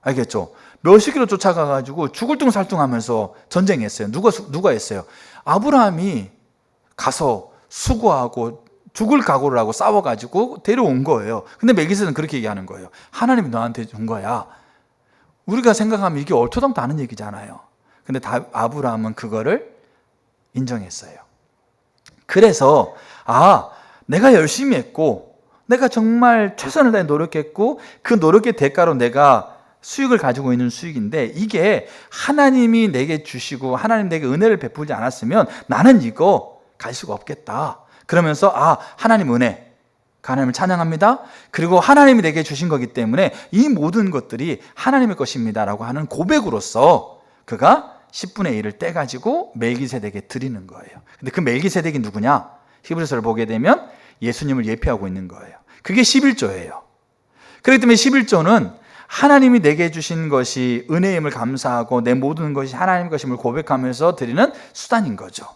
알겠죠? 몇십 킬로 쫓아가가지고 죽을 등 살뚱하면서 전쟁했어요. 누가 했어요? 아브라함이 가서 수고하고 죽을 각오를 하고 싸워가지고 데려온 거예요. 근데 멜기세덱은 그렇게 얘기하는 거예요. 하나님이 너한테 준 거야. 우리가 생각하면 이게 얼토당토 않은 얘기잖아요. 근데 아브라함은 그거를 인정했어요. 그래서 내가 열심히 했고 내가 정말 최선을 다해 노력했고 그 노력의 대가로 내가 수익을 가지고 있는 수익인데 이게 하나님이 내게 주시고 하나님 내게 은혜를 베풀지 않았으면 나는 이거 갈 수가 없겠다. 그러면서 하나님 은혜, 하나님을 찬양합니다. 그리고 하나님이 내게 주신 거기 때문에 이 모든 것들이 하나님의 것입니다라고 하는 고백으로서 그가 10분의 1을 떼가지고 멜기세덱에게 드리는 거예요. 근데 그 멜기세덱이 누구냐? 히브리서를 보게 되면 예수님을 예표하고 있는 거예요. 그게 11조예요. 그렇기 때문에 11조는 하나님이 내게 주신 것이 은혜임을 감사하고 내 모든 것이 하나님 것임을 고백하면서 드리는 수단인 거죠.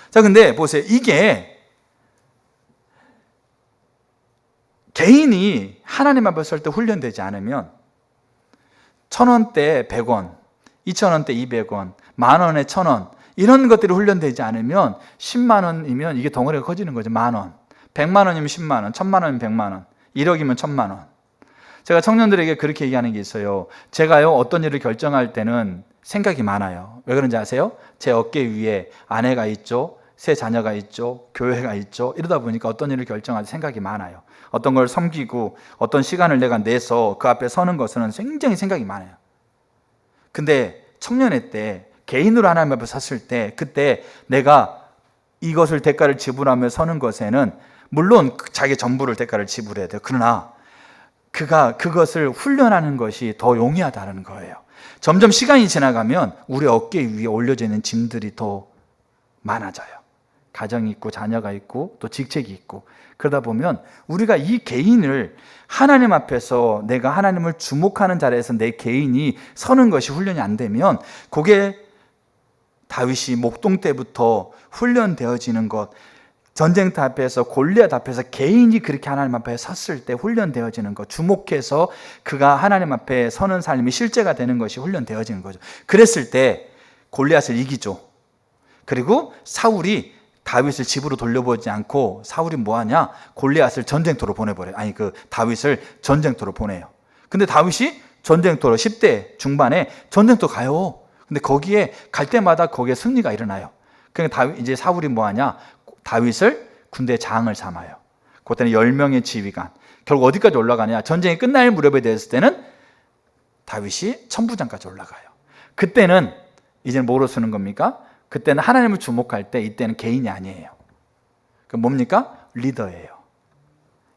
자, 근데 보세요. 이게 개인이 하나님 앞에 설 때 훈련되지 않으면 1,000원대 100원, 2,000원대 200원, 10,000원에 1,000원 이런 것들이 훈련되지 않으면 10만 원이면 이게 덩어리가 커지는 거죠. 10,000원. 100만 원이면 10만 원, 1,000만 원이면 100만 원, 1억이면 1,000만 원. 제가 청년들에게 그렇게 얘기하는 게 있어요. 제가요 어떤 일을 결정할 때는 생각이 많아요. 왜 그런지 아세요? 제 어깨 위에 아내가 있죠, 세 자녀가 있죠, 교회가 있죠. 이러다 보니까 어떤 일을 결정할 때 생각이 많아요. 어떤 걸 섬기고 어떤 시간을 내가 내서 그 앞에 서는 것은 굉장히 생각이 많아요. 근데 청년회 때 개인으로 하나님 앞에 섰을 때 그때 내가 이것을 대가를 지불하며 서는 것에는 물론 자기 전부를 대가를 지불해야 돼요. 그러나 그가 그것을 훈련하는 것이 더 용이하다는 거예요. 점점 시간이 지나가면 우리 어깨 위에 올려져 있는 짐들이 더 많아져요. 가정이 있고 자녀가 있고 또 직책이 있고 그러다 보면 우리가 이 개인을 하나님 앞에서 내가 하나님을 주목하는 자리에서 내 개인이 서는 것이 훈련이 안 되면 그게 다윗이 목동 때부터 훈련되어지는 것, 전쟁터 앞에서 골리앗 앞에서 개인이 그렇게 하나님 앞에 섰을 때 훈련되어지는 것, 주목해서 그가 하나님 앞에 서는 삶이 실제가 되는 것이 훈련되어지는 거죠. 그랬을 때 골리앗을 이기죠. 그리고 사울이 다윗을 집으로 돌려보지 않고 사울이 뭐하냐? 골리앗을 전쟁터로 보내버려요. 다윗을 전쟁터로 보내요. 근데 다윗이 전쟁터로 10대 중반에 전쟁터 가요. 근데 거기에 갈 때마다 거기에 승리가 일어나요. 그러니까 이제 사울이 뭐하냐? 다윗을 군대 장을 삼아요. 그때는 10명의 지휘관. 결국 어디까지 올라가냐? 전쟁이 끝날 무렵에 됐을 때는 다윗이 천부장까지 올라가요. 그때는 이제는 뭐로 쓰는 겁니까? 그때는 하나님을 주목할 때 이때는 개인이 아니에요. 그 뭡니까? 리더예요.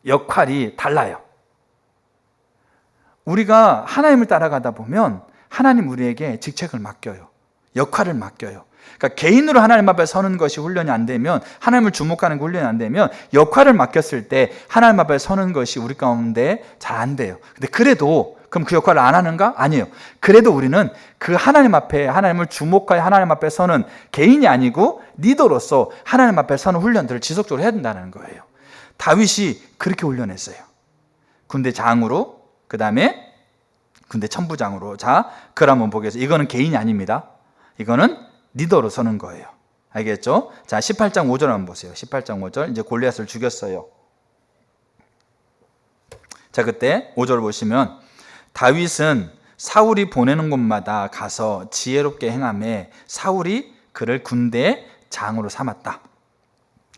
역할이 달라요. 우리가 하나님을 따라가다 보면 하나님 우리에게 직책을 맡겨요. 역할을 맡겨요. 그러니까 개인으로 하나님 앞에 서는 것이 훈련이 안 되면, 하나님을 주목하는 게 훈련이 안 되면 역할을 맡겼을 때 하나님 앞에 서는 것이 우리 가운데 잘 안 돼요. 근데 그래도 그럼 그 역할을 안 하는가? 아니에요. 그래도 우리는 그 하나님 앞에, 하나님을 주목하여 하나님 앞에 서는 개인이 아니고 리더로서 하나님 앞에 서는 훈련들을 지속적으로 해야 된다는 거예요. 다윗이 그렇게 훈련했어요. 군대 장으로, 그 다음에 군대 천부장으로. 자, 그걸 한번 보겠습니다. 이거는 개인이 아닙니다. 이거는 리더로 서는 거예요. 알겠죠? 자, 18장 5절 한번 보세요. 18장 5절. 이제 골리앗을 죽였어요. 자, 그때 5절 보시면 다윗은 사울이 보내는 곳마다 가서 지혜롭게 행하며 사울이 그를 군대의 장으로 삼았다.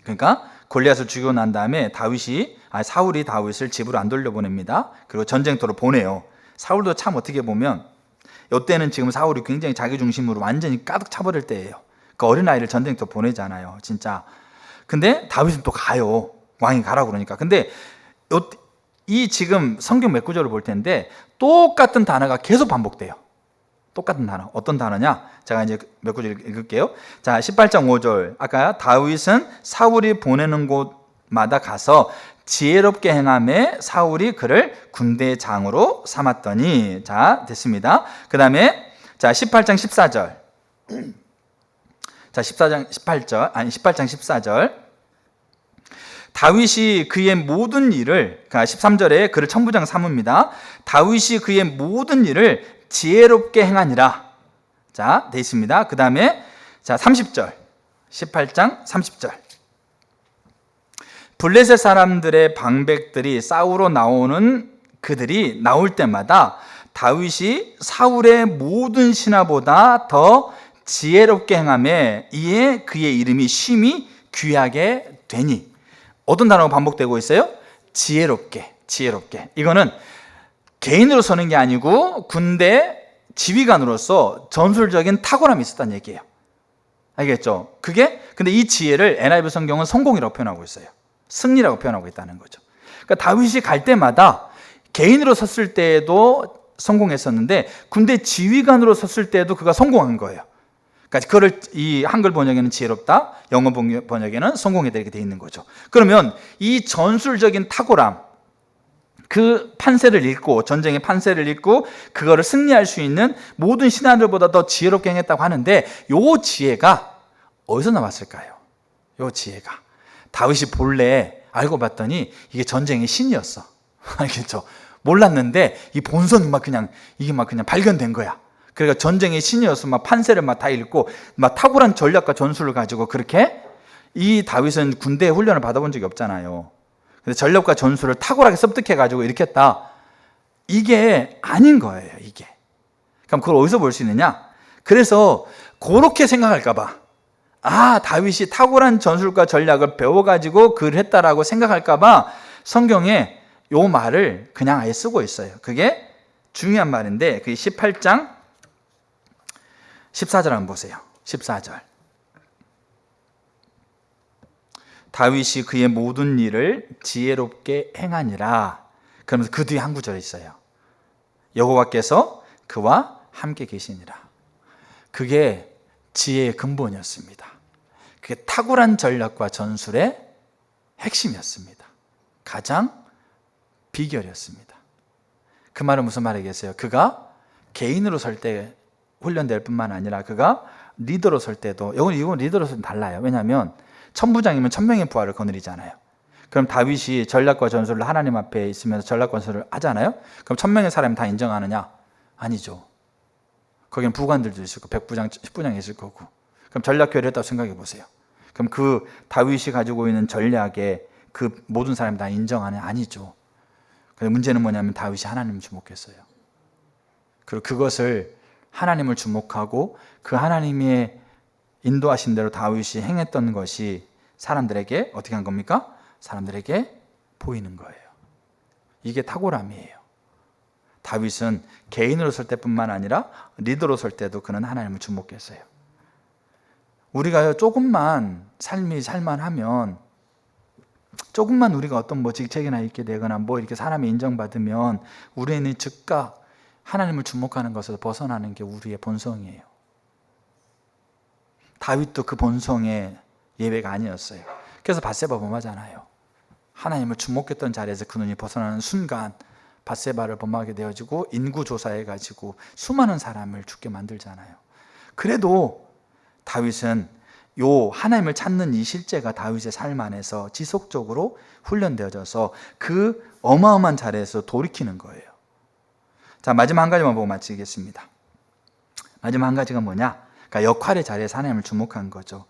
그러니까 골리앗을 죽이고 난 다음에 사울이 다윗을 집으로 안 돌려보냅니다. 그리고 전쟁터로 보내요. 사울도 참 어떻게 보면 이때는 지금 사울이 굉장히 자기 중심으로 완전히 가득 차버릴 때예요. 그 어린아이를 전쟁터 보내잖아요, 진짜. 근데 다윗은 또 가요. 왕이 가라고 그러니까. 근데 이 지금 성경 몇 구절을 볼 텐데 똑같은 단어가 계속 반복돼요. 똑같은 단어. 어떤 단어냐? 제가 이제 몇 구절 읽을게요. 자, 18장 5절. 아까 다윗은 사울이 보내는 곳마다 가서 지혜롭게 행하며 사울이 그를 군대의 장으로 삼았더니. 자, 됐습니다. 그 다음에 자, 18장 14절. 자, 18장 14절. 다윗이 그의 모든 일을, 그러니까 13절에 그를 천부장 삼습니다. 다윗이 그의 모든 일을 지혜롭게 행하니라. 자, 돼 있습니다. 그 다음에 자, 30절. 18장 30절. 블레셋 사람들의 방백들이 싸우러 나오는 그들이 나올 때마다 다윗이 사울의 모든 신하보다 더 지혜롭게 행하며 이에 그의 이름이 심히 귀하게 되니. 어떤 단어가 반복되고 있어요? 지혜롭게. 이거는 개인으로 서는 게 아니고 군대 지휘관으로서 전술적인 탁월함이 있었다는 얘기예요. 알겠죠? 근데 이 지혜를 NIV 성경은 성공이라고 표현하고 있어요. 승리라고 표현하고 있다는 거죠. 그러니까 다윗이 갈 때마다 개인으로 섰을 때에도 성공했었는데 군대 지휘관으로 섰을 때에도 그가 성공한 거예요. 그러니까 그거를 이 한글 번역에는 지혜롭다, 영어 번역에는 성공했다 이렇게 돼 있는 거죠. 그러면 이 전술적인 탁월함, 그 판세를 읽고 전쟁의 판세를 읽고 그거를 승리할 수 있는 모든 신하들보다 더 지혜롭게 행했다고 하는데 요 지혜가 어디서 나왔을까요? 요 지혜가 다윗이 본래 알고 봤더니 이게 전쟁의 신이었어. 알겠죠? 몰랐는데 이 본성이 이게 그냥 발견된 거야. 그러니까 전쟁의 신이어서 판세를 다 읽고 탁월한 전략과 전술을 가지고 그렇게. 이 다윗은 군대 훈련을 받아본 적이 없잖아요. 근데 전략과 전술을 탁월하게 습득해 가지고 이렇게 했다. 이게 아닌 거예요, 이게. 그럼 그걸 어디서 볼 수 있느냐? 그래서 그렇게 생각할까 봐. 다윗이 탁월한 전술과 전략을 배워 가지고 그걸 했다라고 생각할까 봐 성경에 요 말을 그냥 아예 쓰고 있어요. 그게 중요한 말인데 그게 18장 14절 한번 보세요. 14절. 다윗이 그의 모든 일을 지혜롭게 행하니라. 그러면서 그 뒤에 한 구절이 있어요. 여호와께서 그와 함께 계시니라. 그게 지혜의 근본이었습니다. 그게 탁월한 전략과 전술의 핵심이었습니다. 가장 비결이었습니다. 그 말은 무슨 말이겠어요? 그가 개인으로 설 때 훈련될 뿐만 아니라 그가 리더로 설 때도, 이건 리더로 서는 달라요. 왜냐하면 천부장이면 1000명의 부하를 거느리잖아요. 그럼 다윗이 전략과 전술을 하나님 앞에 있으면서 전략과 전술을 하잖아요. 그럼 1000명의 사람이 다 인정하느냐? 아니죠. 거기는 부관들도 있을 거고 100부장, 10부장이 있을 거고. 그럼 전략교회를 했다고 생각해 보세요. 그럼 그 다윗이 가지고 있는 전략에 그 모든 사람이 다 인정하느냐? 아니죠. 근데 문제는 뭐냐면 다윗이 하나님을 주목했어요. 그리고 그것을 하나님을 주목하고 그 하나님의 인도하신 대로 다윗이 행했던 것이 사람들에게 어떻게 한 겁니까? 사람들에게 보이는 거예요. 이게 탁월함이에요. 다윗은 개인으로 설 때뿐만 아니라 리더로 설 때도 그는 하나님을 주목했어요. 우리가 조금만 삶이 살만하면, 조금만 우리가 어떤 직책이나 있게 되거나 이렇게 사람이 인정받으면 우리는 즉각 하나님을 주목하는 것에서 벗어나는 게 우리의 본성이에요. 다윗도 그 본성의 예외가 아니었어요. 그래서 밧세바 범하잖아요. 하나님을 주목했던 자리에서 그 눈이 벗어나는 순간 밧세바를 범하게 되어지고 인구조사해가지고 수많은 사람을 죽게 만들잖아요. 그래도 다윗은 요 하나님을 찾는 이 실제가 다윗의 삶 안에서 지속적으로 훈련되어져서 그 어마어마한 자리에서 돌이키는 거예요. 자, 마지막 한 가지만 보고 마치겠습니다. 마지막 한 가지가 뭐냐? 그러니까 역할의 자리에서 하나님을 주목한 거죠.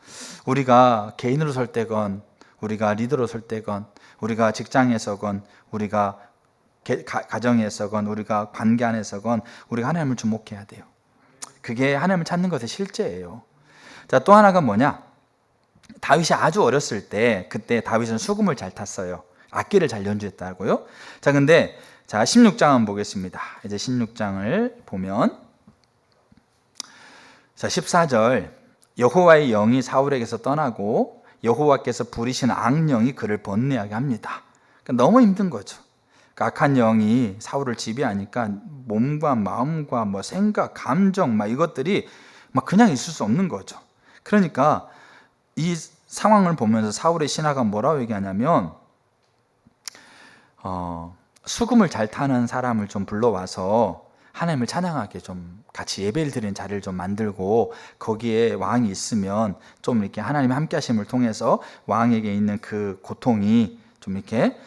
우리가 개인으로 설 때건, 우리가 리더로 설 때건, 우리가 직장에서건, 우리가 가정에서건, 우리가 관계 안에서건 우리가 하나님을 주목해야 돼요. 그게 하나님을 찾는 것의 실제예요. 자, 또 하나가 뭐냐? 다윗이 아주 어렸을 때, 그때 다윗은 수금을 잘 탔어요. 악기를 잘 연주했다고요. 자, 근데 자, 16장 한번 보겠습니다. 이제 16장을 보면, 자, 14절, 여호와의 영이 사울에게서 떠나고 여호와께서 부리신 악령이 그를 번뇌하게 합니다. 그러니까 너무 힘든 거죠. 그러니까 악한 영이 사울을 지배하니까 몸과 마음과 뭐 생각, 감정 막 이것들이 막 그냥 있을 수 없는 거죠. 그러니까 이 상황을 보면서 사울의 신하가 뭐라고 얘기하냐면, 수금을 잘 타는 사람을 좀 불러와서 하나님을 찬양하게 좀 같이 예배를 드리는 자리를 좀 만들고, 거기에 왕이 있으면 좀 이렇게 하나님의 함께 하심을 통해서 왕에게 있는 그 고통이 좀 이렇게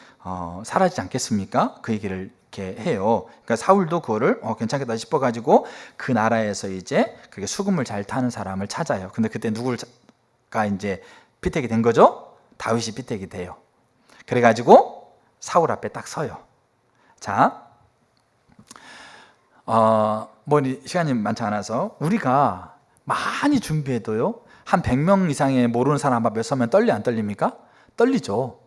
사라지지 않겠습니까? 그 얘기를 이렇게 해요. 그러니까 사울도 그거를 괜찮겠다 싶어가지고 그 나라에서 이제 그렇게 수금을 잘 타는 사람을 찾아요. 근데 그때 누구가 이제 피택이 된 거죠? 다윗이 피택이 돼요. 그래가지고 사울 앞에 딱 서요. 자, 뭐 시간이 많지 않아서 우리가 많이 준비해도요, 한 100명 이상의 모르는 사람 앞에 서면 떨리 안 떨립니까? 떨리죠.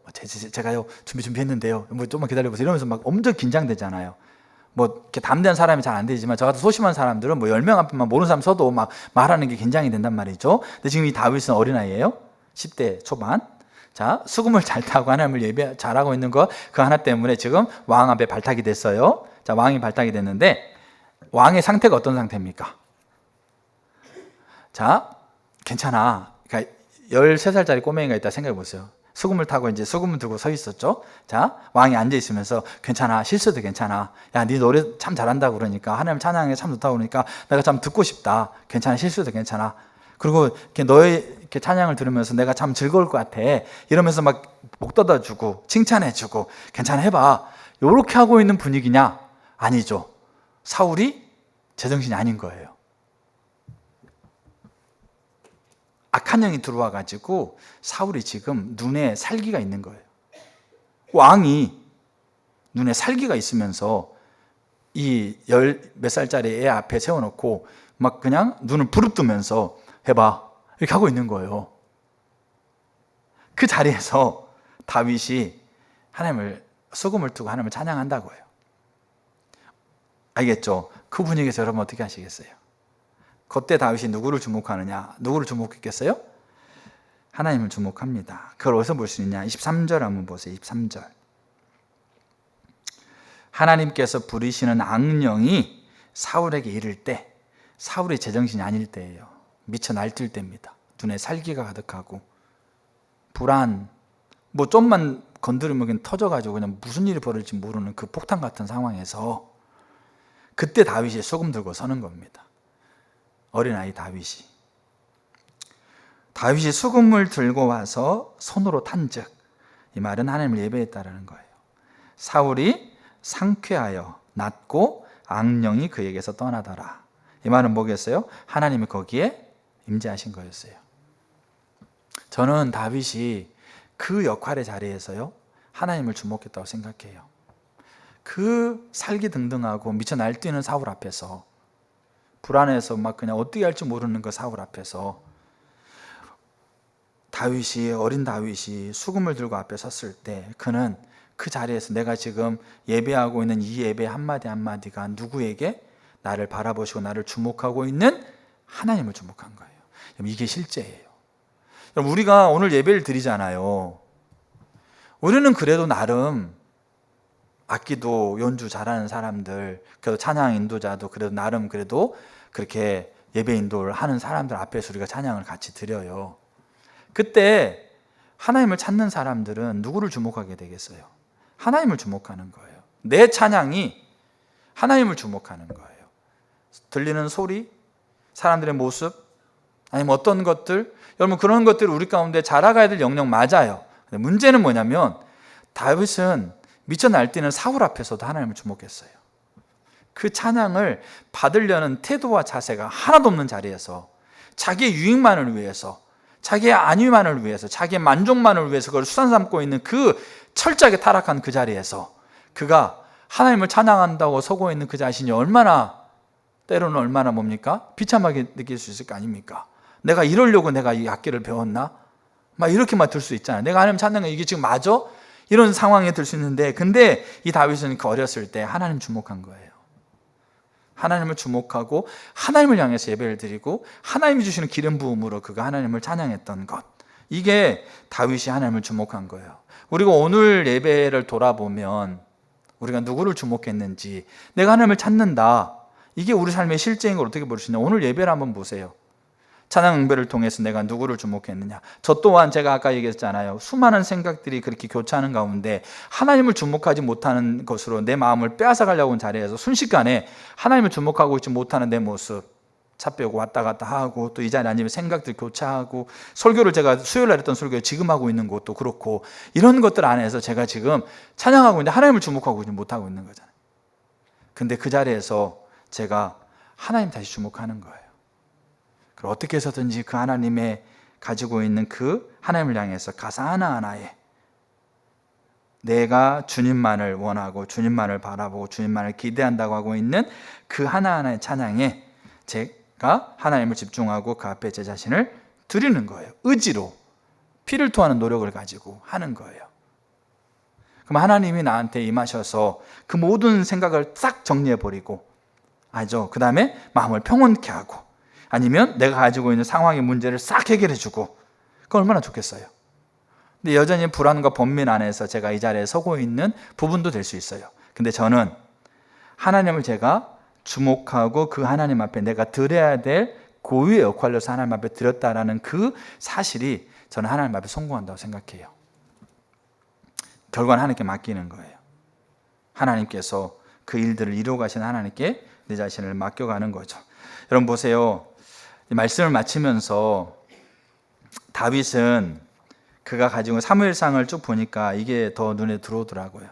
제가요 준비했는데요, 뭐 좀만 기다려보세요 이러면서 막 엄청 긴장되잖아요. 뭐 이렇게 담대한 사람이 잘 안 되지만 저 같은 소심한 사람들은 뭐 10명 앞에만 모르는 사람 서도 막 말하는 게 긴장이 된단 말이죠. 근데 지금 이 다윗은 어린아이예요. 10대 초반. 자, 수금을 잘 타고 하나님을 예배 잘하고 있는 거, 그 하나 때문에 지금 왕 앞에 발탁이 됐어요. 자, 왕이 발탁이 됐는데 왕의 상태가 어떤 상태입니까? 자, 괜찮아. 그러니까 13살짜리 꼬맹이가 있다 생각해 보세요. 수금을 타고 이제 수금을 들고 서 있었죠. 자, 왕이 앉아 있으면서 괜찮아, 실수도 괜찮아. 야, 네 노래 참 잘한다고 그러니까, 하나님 찬양에 참 좋다고 그러니까 내가 참 듣고 싶다. 괜찮아, 실수도 괜찮아. 그리고 이렇게 너의 이렇게 찬양을 들으면서 내가 참 즐거울 것 같아. 이러면서 막 목 닫아주고 칭찬해주고 괜찮아, 해봐. 이렇게 하고 있는 분위기냐? 아니죠. 사울이 제정신이 아닌 거예요. 악한 영이 들어와 가지고 사울이 지금 눈에 살기가 있는 거예요. 왕이 눈에 살기가 있으면서 이 몇 살짜리 애 앞에 세워놓고 막 그냥 눈을 부릅뜨면서 해봐, 이렇게 하고 있는 거예요. 그 자리에서 다윗이 하나님을 수금을 두고 하나님을 찬양한다고 해요. 알겠죠? 그 분위기에서 여러분 어떻게 하시겠어요? 그때 다윗이 누구를 주목하느냐? 누구를 주목했겠어요? 하나님을 주목합니다. 그걸 어디서 볼 수 있냐? 23절 한번 보세요. 23절. 하나님께서 부리시는 악령이 사울에게 이를 때, 사울이 제정신이 아닐 때예요. 미쳐 날뛸 때입니다. 눈에 살기가 가득하고 불안, 뭐 좀만 건드리면 그냥 터져가지고 그냥 무슨 일이 벌어질지 모르는 그 폭탄 같은 상황에서 그때 다윗이 수금 들고 서는 겁니다. 어린아이 다윗이 수금을 들고 와서 손으로 탄즉, 이 말은 하나님을 예배했다라는 거예요. 사울이 상쾌하여 낫고 악령이 그에게서 떠나더라. 이 말은 뭐겠어요? 하나님이 거기에 임재하신 거였어요. 저는 다윗이 그 역할의 자리에서요, 하나님을 주목했다고 생각해요. 그 살기등등하고 미쳐 날뛰는 사울 앞에서, 불안해서 막 그냥 어떻게 할지 모르는 그 사울 앞에서 다윗이, 어린 다윗이 수금을 들고 앞에 섰을 때, 그는 그 자리에서 내가 지금 예배하고 있는 이 예배 한마디 한마디가 누구에게? 나를 바라보시고 나를 주목하고 있는 하나님을 주목한 거예요. 이게 실제예요. 우리가 오늘 예배를 드리잖아요. 우리는 그래도 나름 악기도 연주 잘하는 사람들, 그래도 찬양 인도자도 그래도 나름 그래도 그렇게 예배 인도를 하는 사람들 앞에서 우리가 찬양을 같이 드려요. 그때 하나님을 찾는 사람들은 누구를 주목하게 되겠어요? 하나님을 주목하는 거예요. 내 찬양이 하나님을 주목하는 거예요. 들리는 소리, 사람들의 모습, 아니면 어떤 것들, 여러분 그런 것들을 우리 가운데 자라가야 될 영역 맞아요. 근데 문제는 뭐냐면 다윗은 미쳐 날뛰는 사울 앞에서도 하나님을 주목했어요. 그 찬양을 받으려는 태도와 자세가 하나도 없는 자리에서 자기의 유익만을 위해서, 자기의 안위만을 위해서, 자기의 만족만을 위해서 그걸 수단 삼고 있는 그 철저하게 타락한 그 자리에서 그가 하나님을 찬양한다고 서고 있는 그 자신이 때로는 얼마나 뭡니까? 비참하게 느낄 수 있을 거 아닙니까? 내가 이러려고 내가 이 악기를 배웠나? 막 이렇게만 들 수 있잖아요. 내가 하나님 찾는 거 이게 지금 맞아? 이런 상황에 들 수 있는데, 근데 이 다윗은 그 어렸을 때 하나님 주목한 거예요. 하나님을 주목하고 하나님을 향해서 예배를 드리고 하나님이 주시는 기름 부음으로 그가 하나님을 찬양했던 것, 이게 다윗이 하나님을 주목한 거예요. 우리가 오늘 예배를 돌아보면 우리가 누구를 주목했는지, 내가 하나님을 찾는다, 이게 우리 삶의 실제인 걸 어떻게 볼 수 있냐? 오늘 예배를 한번 보세요. 찬양 응배를 통해서 내가 누구를 주목했느냐? 저 또한 제가 아까 얘기했잖아요. 수많은 생각들이 그렇게 교차하는 가운데 하나님을 주목하지 못하는 것으로 내 마음을 빼앗아 가려고 하는 자리에서 순식간에 하나님을 주목하고 있지 못하는 내 모습, 차 빼고 왔다 갔다 하고, 또 이 자리에 앉으면 생각들 교차하고, 설교를 제가 수요일 날 했던 설교 지금 하고 있는 것도 그렇고, 이런 것들 안에서 제가 지금 찬양하고 있는데 하나님을 주목하고 있지 못하고 있는 거잖아요. 근데 그 자리에서 제가 하나님 다시 주목하는 거예요. 어떻게 해서든지 그 하나님의 가지고 있는 그 하나님을 향해서 가사 하나하나에 내가 주님만을 원하고 주님만을 바라보고 주님만을 기대한다고 하고 있는 그 하나하나의 찬양에 제가 하나님을 집중하고 그 앞에 제 자신을 드리는 거예요. 의지로, 피를 토하는 노력을 가지고 하는 거예요. 그럼 하나님이 나한테 임하셔서 그 모든 생각을 싹 정리해버리고, 그 다음에 마음을 평온케 하고, 아니면 내가 가지고 있는 상황의 문제를 싹 해결해주고, 그건 얼마나 좋겠어요. 근데 여전히 불안과 번민 안에서 제가 이 자리에 서고 있는 부분도 될 수 있어요. 근데 저는 하나님을 제가 주목하고 그 하나님 앞에 내가 드려야 될 고유의 역할로서 하나님 앞에 드렸다라는 그 사실이 저는 하나님 앞에 성공한다고 생각해요. 결과는 하나님께 맡기는 거예요. 하나님께서 그 일들을 이루어 가신 하나님께 내 자신을 맡겨가는 거죠. 여러분 보세요. 말씀을 마치면서 다윗은 그가 가지고 사무엘상을 쭉 보니까 이게 더 눈에 들어오더라고요.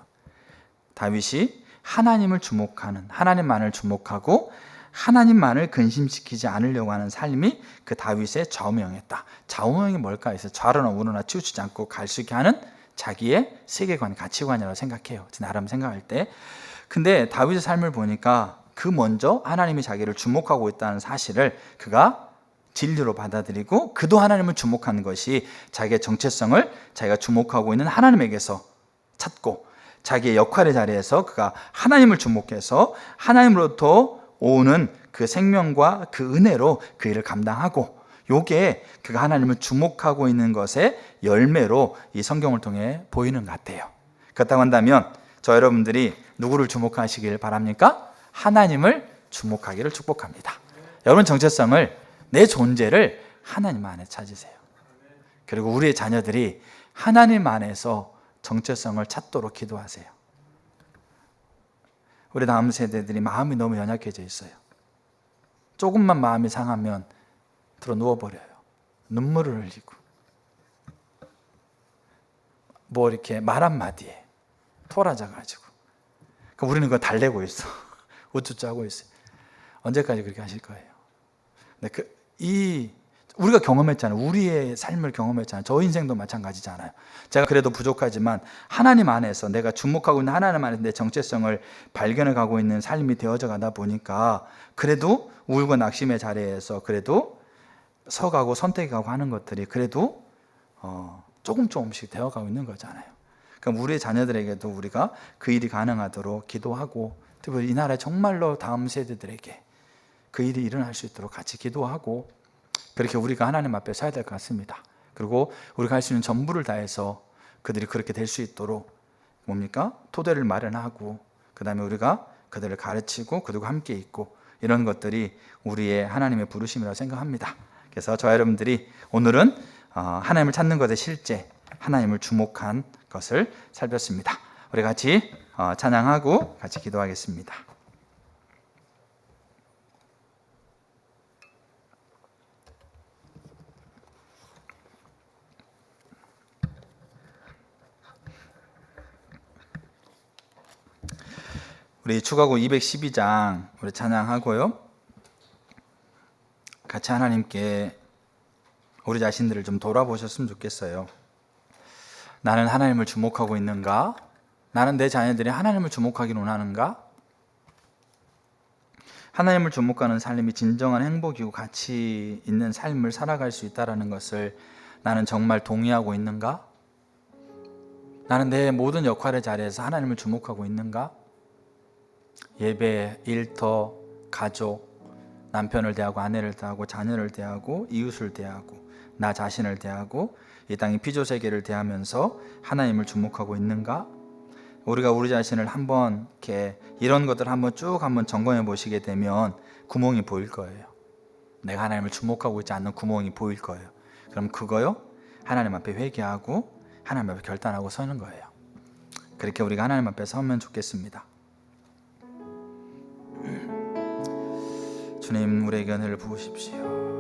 다윗이 하나님을 주목하는, 하나님만을 주목하고 하나님만을 근심시키지 않으려고 하는 삶이 그 다윗의 좌우명이었다. 좌우명이 뭘까 해서 좌로나 우로나 치우치지 않고 갈 수 있게 하는 자기의 세계관, 가치관이라고 생각해요. 나름 생각할 때. 근데 다윗의 삶을 보니까 그 먼저 하나님이 자기를 주목하고 있다는 사실을 그가 진리로 받아들이고, 그도 하나님을 주목하는 것이 자기의 정체성을 자기가 주목하고 있는 하나님에게서 찾고, 자기의 역할의 자리에서 그가 하나님을 주목해서 하나님으로부터 오는 그 생명과 그 은혜로 그 일을 감당하고, 요게 그가 하나님을 주목하고 있는 것의 열매로 이 성경을 통해 보이는 것 같아요. 그렇다고 한다면 저 여러분들이 누구를 주목하시길 바랍니까? 하나님을 주목하기를 축복합니다. 여러분 정체성을, 내 존재를 하나님 안에 찾으세요. 그리고 우리의 자녀들이 하나님 안에서 정체성을 찾도록 기도하세요. 우리 다음 세대들이 마음이 너무 연약해져 있어요. 조금만 마음이 상하면 들어 누워버려요. 눈물을 흘리고 이렇게 말 한마디에 토라져가지고, 우리는 그거 달래고 있어. 우쭈쭈 하고 있어요. 언제까지 그렇게 하실 거예요? 우리가 경험했잖아요. 우리의 삶을 경험했잖아요. 저 인생도 마찬가지잖아요. 제가 그래도 부족하지만 하나님 안에서 내가 주목하고 있는 하나님 안에서 내 정체성을 발견해 가고 있는 삶이 되어져 가다 보니까, 그래도 우울과 낙심의 자리에서 그래도 서가고 선택하고 하는 것들이 그래도 조금씩 되어가고 있는 거잖아요. 그럼 우리의 자녀들에게도 우리가 그 일이 가능하도록 기도하고, 특히 이 나라에 정말로 다음 세대들에게 그 일이 일어날 수 있도록 같이 기도하고, 그렇게 우리가 하나님 앞에 서야 될 것 같습니다. 그리고 우리가 할 수 있는 전부를 다해서 그들이 그렇게 될 수 있도록 토대를 마련하고, 그 다음에 우리가 그들을 가르치고 그들과 함께 있고, 이런 것들이 우리의 하나님의 부르심이라고 생각합니다. 그래서 저와 여러분들이 오늘은 하나님을 찾는 것의 실제, 하나님을 주목한 것을 살폈습니다. 우리 같이 찬양하고 같이 기도하겠습니다. 우리 추가곡 212장 우리 찬양하고요. 같이 하나님께 우리 자신들을 좀 돌아보셨으면 좋겠어요. 나는 하나님을 주목하고 있는가? 나는 내 자녀들이 하나님을 주목하기를 원하는가? 하나님을 주목하는 삶이 진정한 행복이고 가치 있는 삶을 살아갈 수 있다는 것을 나는 정말 동의하고 있는가? 나는 내 모든 역할의 자리에서 하나님을 주목하고 있는가? 예배, 일터, 가족, 남편을 대하고 아내를 대하고 자녀를 대하고 이웃을 대하고 나 자신을 대하고 이 땅의 피조세계를 대하면서 하나님을 주목하고 있는가? 우리가 우리 자신을 한번 이렇게 이런 것들을 한번 쭉 한번 점검해 보시게 되면 구멍이 보일 거예요. 내가 하나님을 주목하고 있지 않는 구멍이 보일 거예요. 그럼 그거요? 하나님 앞에 회개하고 하나님 앞에 결단하고 서는 거예요. 그렇게 우리가 하나님 앞에 서면 좋겠습니다. 주님, 우리에게 은혜를 부으십시오.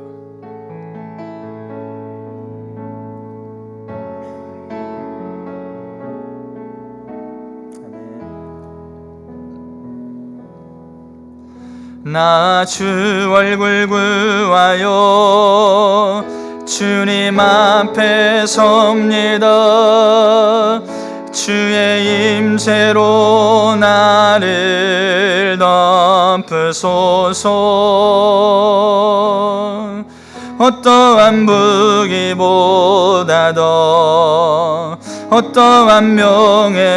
나 주 얼굴 구하여 주님 앞에 섭니다. 주의 임재로 나를 덮으소서. 어떠한 부귀보다도 어떠한 명예보다도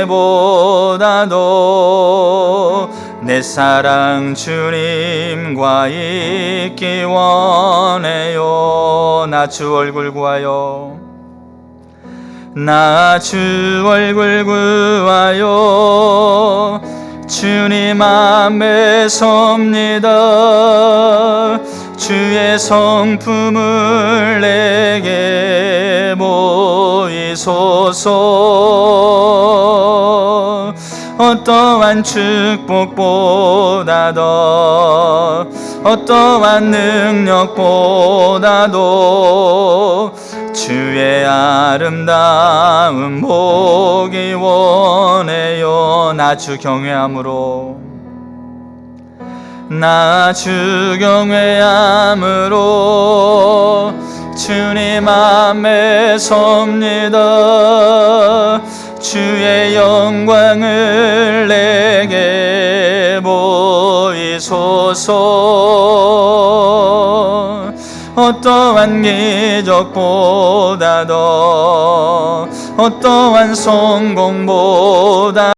내 사랑 주님과 있기 원해요. 나 주 얼굴 구하여 나 주 얼굴 구하여 주님 앞에 섭니다. 주의 성품을 내게 보이소서. 어떠한 축복보다도 어떠한 능력보다도 주의 아름다움 보기 원해요. 나 주 경외함으로 나 주 경외함으로 주님 앞에 섭니다. 주의 영광을 내게 보이소서. 어떠한 기적보다도 어떠한 성공보다